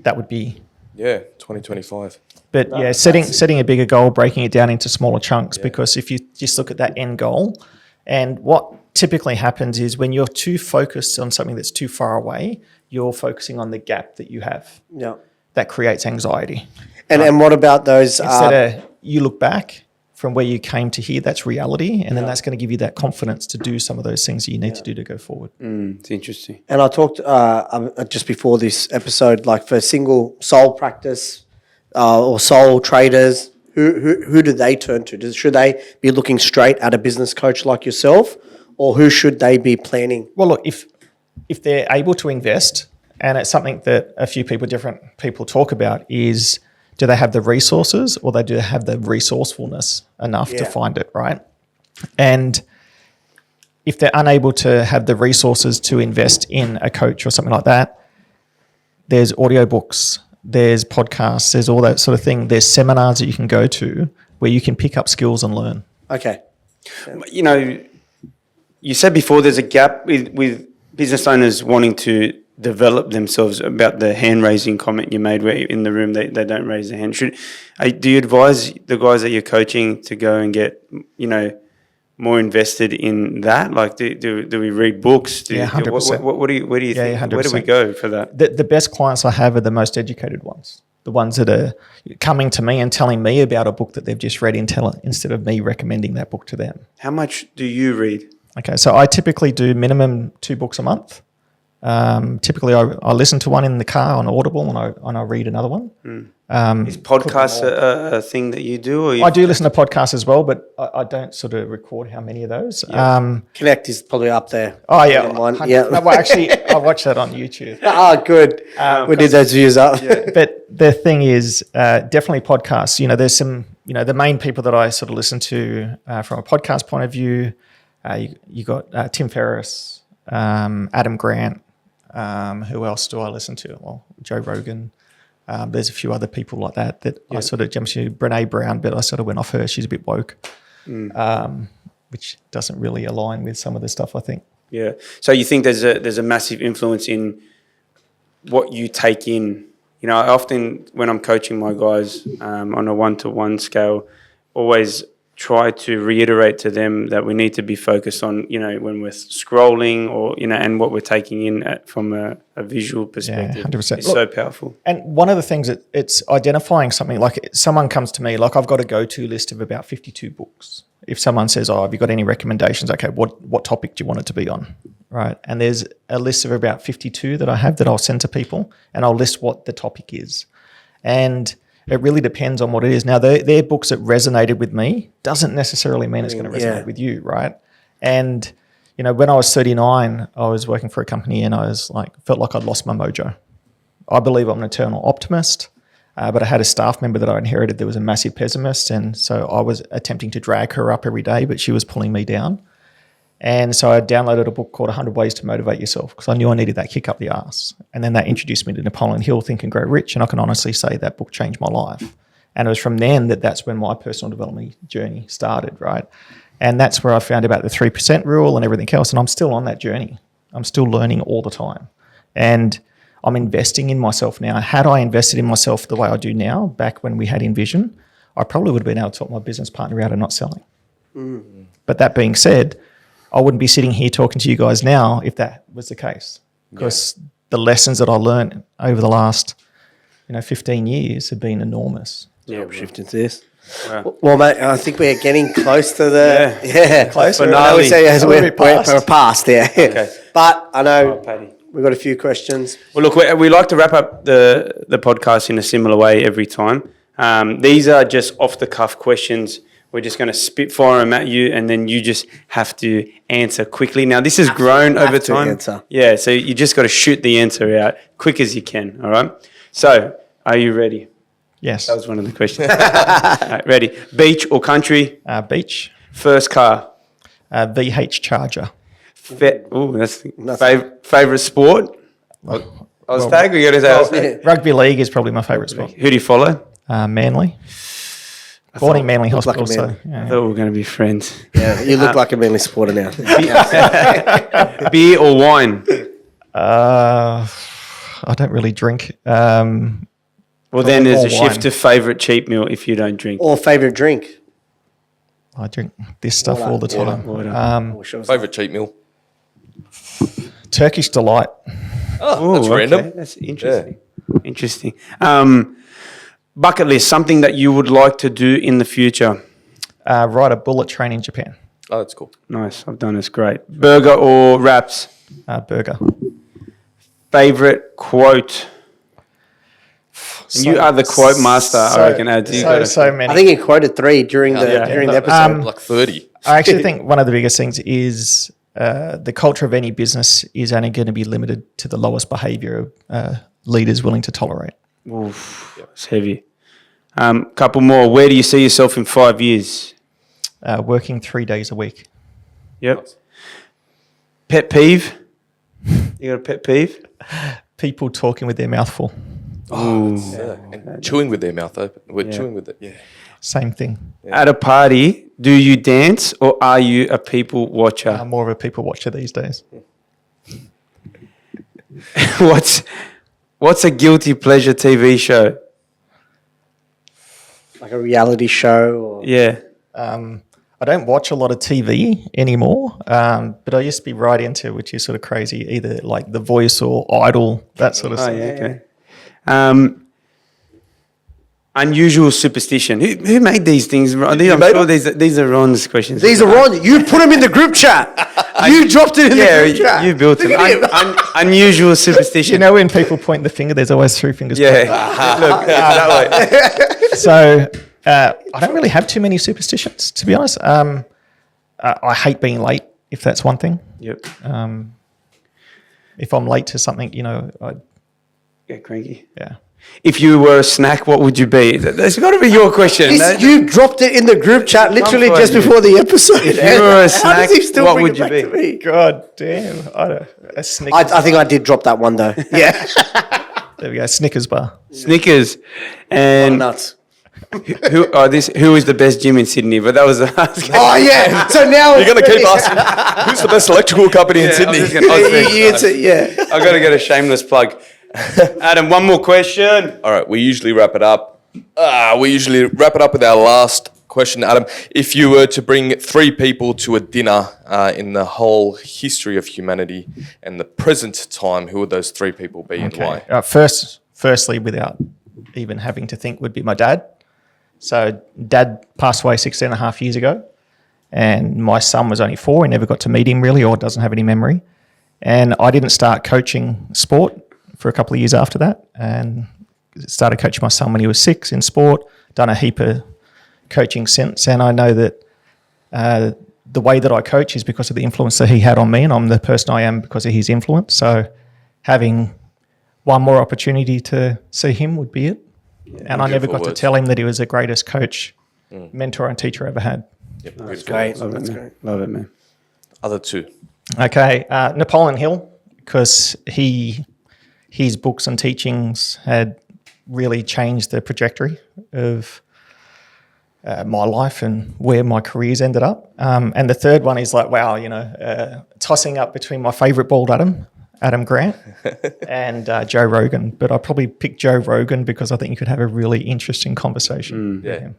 that would be 2025. But setting a bigger goal, breaking it down into smaller chunks, because if you just look at that end goal, and what typically happens is when you're too focused on something that's too far away, you're focusing on the gap that you have. Yeah. That creates anxiety. And what about those? Instead of you look back from where you came to here, that's reality, and then that's going to give you that confidence to do some of those things that you need to do to go forward. It's interesting. And I talked just before this episode, like for single sole practice or sole traders, who do they turn to? Should they be looking straight at a business coach like yourself, or who should they be planning? Well, look, if they're able to invest, and it's something that a few different people talk about, is do they have the resources or do they have the resourcefulness enough to find it, right? And if they're unable to have the resources to invest in a coach or something like that, there's audiobooks, there's podcasts, there's all that sort of thing. There's seminars that you can go to where you can pick up skills and learn. Okay. You know, you said before there's a gap with business owners wanting to develop themselves. About the hand raising comment you made, where in the room they don't raise their hand. Do you advise the guys that you're coaching to go and get, more invested in that? Like, do we read books? 100%. Where do you think? 100%. Where do we go for that? The best clients I have are the most educated ones. The ones that are coming to me and telling me about a book that they've just read instead of me recommending that book to them. How much do you read? Okay, so I typically do minimum 2 books a month. Typically, I listen to one in the car on Audible, and I read another one. Is podcast a thing that you do? Or I do listen to podcasts as well, but I don't sort of record how many of those. Connect is probably up there. Oh yeah, Yeah. No, actually, I watch that on YouTube. Good. We did those views up. But the thing is, definitely podcasts. There's some. The main people that I sort of listen to from a podcast point of view. You got Tim Ferriss, Adam Grant. Who else do I listen to? Well, Joe Rogan. There's a few other people like that I sort of jumped to. Brene Brown, but I sort of went off her. She's a bit woke, which doesn't really align with some of the stuff I think. Yeah. So you think there's a massive influence in what you take in? I often, when I'm coaching my guys on a 1-to-1 scale, always try to reiterate to them that we need to be focused on, when we're scrolling or, and what we're taking in from a visual perspective. 100%. It's so powerful. And one of the things that it's identifying something, like someone comes to me, like I've got a go-to list of about 52 books. If someone says, have you got any recommendations? Okay, what topic do you want it to be on? Right. And there's a list of about 52 that I have that I'll send to people, and I'll list what the topic is. And it really depends on what it is. Now, they're books that resonated with me. Doesn't necessarily mean it's going to resonate with you, right? And, when I was 39, I was working for a company and I was felt like I'd lost my mojo. I believe I'm an eternal optimist, but I had a staff member that I inherited that was a massive pessimist. And so I was attempting to drag her up every day, but she was pulling me down. And so I downloaded a book called 100 Ways to Motivate Yourself because I knew I needed that kick up the arse. And then that introduced me to Napoleon Hill, Think and Grow Rich. And I can honestly say that book changed my life. And it was from then that's when my personal development journey started, right? And that's where I found about the 3% rule and everything else. And I'm still on that journey. I'm still learning all the time. And I'm investing in myself now. Had I invested in myself the way I do now, back when we had Envision, I probably would have been able to talk my business partner out of not selling. But that being said, I wouldn't be sitting here talking to you guys now if that was the case, because the lessons that I learned over the last, 15 years have been enormous. Yeah, we're shifting to this. Wow. Well, mate, I think we're getting close to the Closer. I would say we're past. past there. Okay. But I know Paddy. we've got a few questions. Well, look, we like to wrap up the podcast in a similar way every time. These are just off-the-cuff questions. We're just going to spitfire them at you, and then you just have to answer quickly. Now, this has grown over time. Answer. Yeah, so you just got to shoot the answer out quick as you can, all right? So, are you ready? Yes. That was one of the questions. All right, ready. Beach or country? Beach. First car? VH Charger. That's favorite sport. Oztech, you got to say Oztech? Rugby league is probably my favourite sport. Who do you follow? Manly. Born in Manly Hospital, like a so man. I yeah. thought we were going to be friends. Yeah, you look like a Manly supporter now. Beer or wine? I don't really drink. Well, then there's a more shift wine. to favourite cheap meal if you don't drink. Or favourite drink. I drink this stuff Water. all the time. Water. Oh, sure. Favorite cheat meal? Turkish delight. Oh, that's okay. random. That's interesting. Interesting. Bucket list, something that you would like to do in the future. Ride a bullet train in Japan. Oh, that's cool. Nice, I've done this. Great. Burger or wraps? Burger. Favorite quote? And you are the quote master, I reckon. Ads. You gotta- So many. I think you quoted 3 during the episode. Like 30. I actually think one of the biggest things is the culture of any business is only going to be limited to the lowest behaviour leaders willing to tolerate. Oof, it's heavy. Couple more. Where do you see yourself in 5 years? Working 3 days a week. Yep. Pet peeve? You got a pet peeve? People talking with their mouth full. Yeah. And chewing with their mouth open. We're chewing with it. Yeah. Same thing. At a party, do you dance or are you a people watcher? I'm more of a people watcher these days. What's a guilty pleasure TV show? Like a reality show. Or Yeah. I don't watch a lot of TV anymore, but I used to be right into, which is sort of crazy, either like The Voice or Idol, that sort of Oh, stuff. yeah, okay. Unusual superstition. Who made these things? I'm sure these are Ron's questions. These are on. You put them in the group chat. You dropped it in the group chat. you built them. Unusual superstition. You know, when people point the finger, there's always 3 fingers. Yeah. Look, that way. So I don't really have too many superstitions, to be honest. I hate being late, if that's one thing. Yep. If I'm late to something, I Get cranky. yeah. If you were a snack, what would you be? That's got to be your question. You dropped it in the group chat literally just before the episode. If you were a How snack, does he still what bring would it you back be? to me? God damn. A Snickers. I think I did drop that one though. Yeah. There we go. Snickers bar. Snickers. And Nuts. who is the best gym in Sydney? But that was Oh yeah. So now You're going to keep asking, who's the best electrical company in Sydney? I've got to get a shameless plug. Adam, one more question. All right, we usually wrap it up. With our last question, Adam. If you were to bring 3 people to a dinner in the whole history of humanity and the present time, who would those 3 people be and why? Firstly, without even having to think, would be my dad. So dad passed away 16.5 years ago, and my son was only 4. He never got to meet him really, or doesn't have any memory. And I didn't start coaching sport for a couple of years after that, and started coaching my son when he was 6 in sport, done a heap of coaching since. And I know that the way that I coach is because of the influence that he had on me, and I'm the person I am because of his influence. So having one more opportunity to see him would be it. And I never got to tell him that he was the greatest coach, mentor and teacher I ever had. Yep, That's beautiful. great. Love That's it, great. man. Love it, man. Other 2. Okay, Napoleon Hill, because his books and teachings had really changed the trajectory of my life and where my careers ended up. And the third one is like, wow, tossing up between my favourite bald Adam Grant, and Joe Rogan. But I probably picked Joe Rogan because I think you could have a really interesting conversation with him.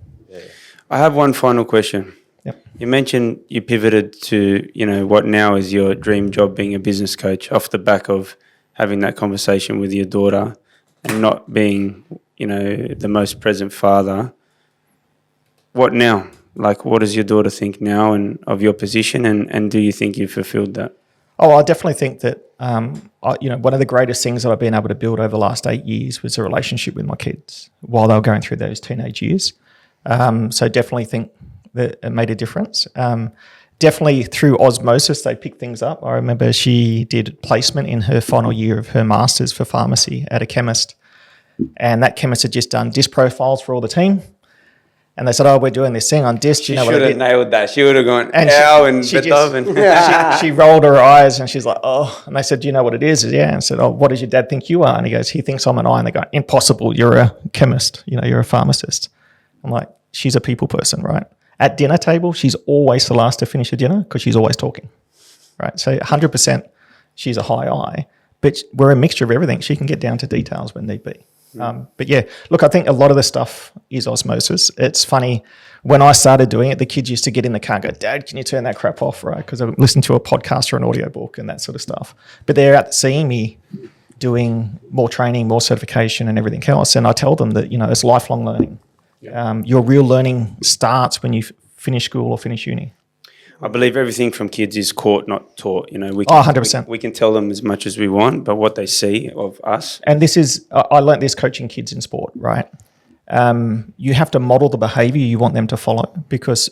I have one final question. Yep. You mentioned you pivoted to, what now is your dream job, being a business coach, off the back of having that conversation with your daughter and not being, the most present father. What now? Like, what does your daughter think now and of your position, and do you think you fulfilled that? Oh, I definitely think that, one of the greatest things that I've been able to build over the last 8 years was a relationship with my kids while they were going through those teenage years. So definitely think that it made a difference. Definitely through osmosis, they picked things up. I remember she did placement in her final year of her master's for pharmacy at a chemist. And that chemist had just done disc profiles for all the team. And they said, "Oh, we're doing this thing on disc. She You know what should I have did?" nailed that. She would have gone, And ow, and she Betov. she rolled her eyes and she's like, "Oh." And they said, "Do you know what it is?" Yeah. And I said, "Oh, what does your dad think you are?" And he goes, "He thinks I'm an eye." And they go, "Impossible. You're a chemist. You know, you're a pharmacist." I'm like, she's a people person, right? At dinner table, she's always the last to finish her dinner because she's always talking, right? So 100% she's a high eye, but we're a mixture of everything. She can get down to details when need be. But yeah, look, I think a lot of the stuff is osmosis. It's funny, when I started doing it, the kids used to get in the car and go, "Dad, can you turn that crap off?" Right? Because I listened to a podcast or an audiobook and that sort of stuff. But they're out seeing me doing more training, more certification and everything else. And I tell them that, you know, it's lifelong learning. Your real learning starts when you finish school or finish uni. I believe everything from kids is caught, not taught. You know, we 100%. We can tell them as much as we want, but what they see of us. And this is, I learned this coaching kids in sport, right? You have to model the behavior you want them to follow, because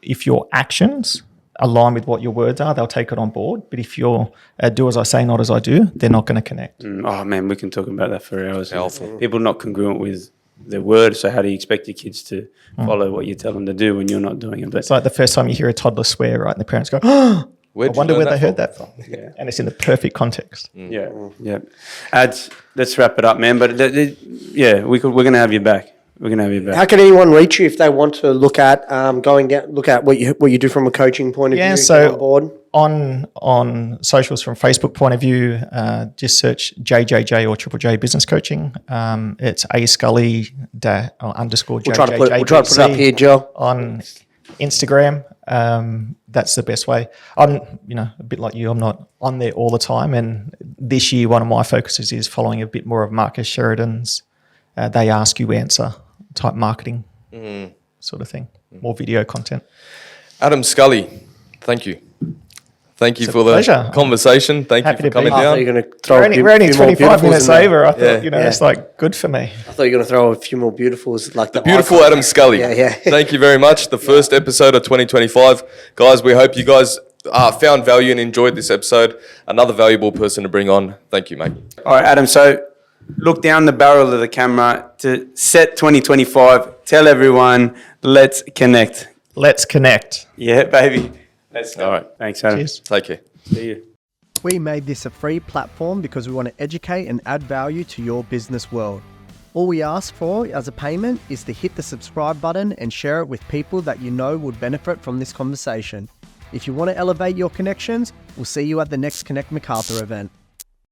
if your actions align with what your words are, they'll take it on board. But if you're do as I say, not as I do, they're not going to connect. Oh man, we can talk about that for hours. Powerful. People not congruent with their word. So how do you expect your kids to follow what you tell them to do when you're not doing it? But It's like the first time you hear a toddler swear, right? And the parents go, "Oh, I Where'd you wonder learn where they that heard from?" that from." Yeah. And it's in the perfect context. yeah. Ads. Let's wrap it up, man. But we're gonna have you back. We're gonna have you back. How can anyone reach you if they want to look at look at what you do from a coaching point of view? Yeah, get so on board. on socials from Facebook point of view, just search JJJ or Triple J Business Coaching. It's A Scully underscore We'll try to put it up here, Joe. on Instagram. That's the best way. I'm, a bit like you. I'm not on there all the time, and this year one of my focuses is following a bit more of Marcus Sheridan's they ask you answer type marketing sort of thing. More video content. Adam Scully, thank you. Thank you for the pleasure. conversation. Thank Happy you for to be coming here. down. You're going to throw We're only 25 minutes over. I thought, Yeah. it's like good for me. I thought you were going to throw a few more beautifuls, like the Beautiful icon. Adam Scully. Yeah. Thank you very much. The first episode of 2025. Guys, we hope you guys found value and enjoyed this episode. Another valuable person to bring on. Thank you, mate. All right, Adam. So look down the barrel of the camera to set 2025. Tell everyone, let's connect. Let's connect. Yeah, baby. Let's go. All right. Thanks, Adam. Cheers. Take care. See you. We made this a free platform because we want to educate and add value to your business world. All we ask for as a payment is to hit the subscribe button and share it with people that you know would benefit from this conversation. If you want to elevate your connections, we'll see you at the next Connect MacArthur event.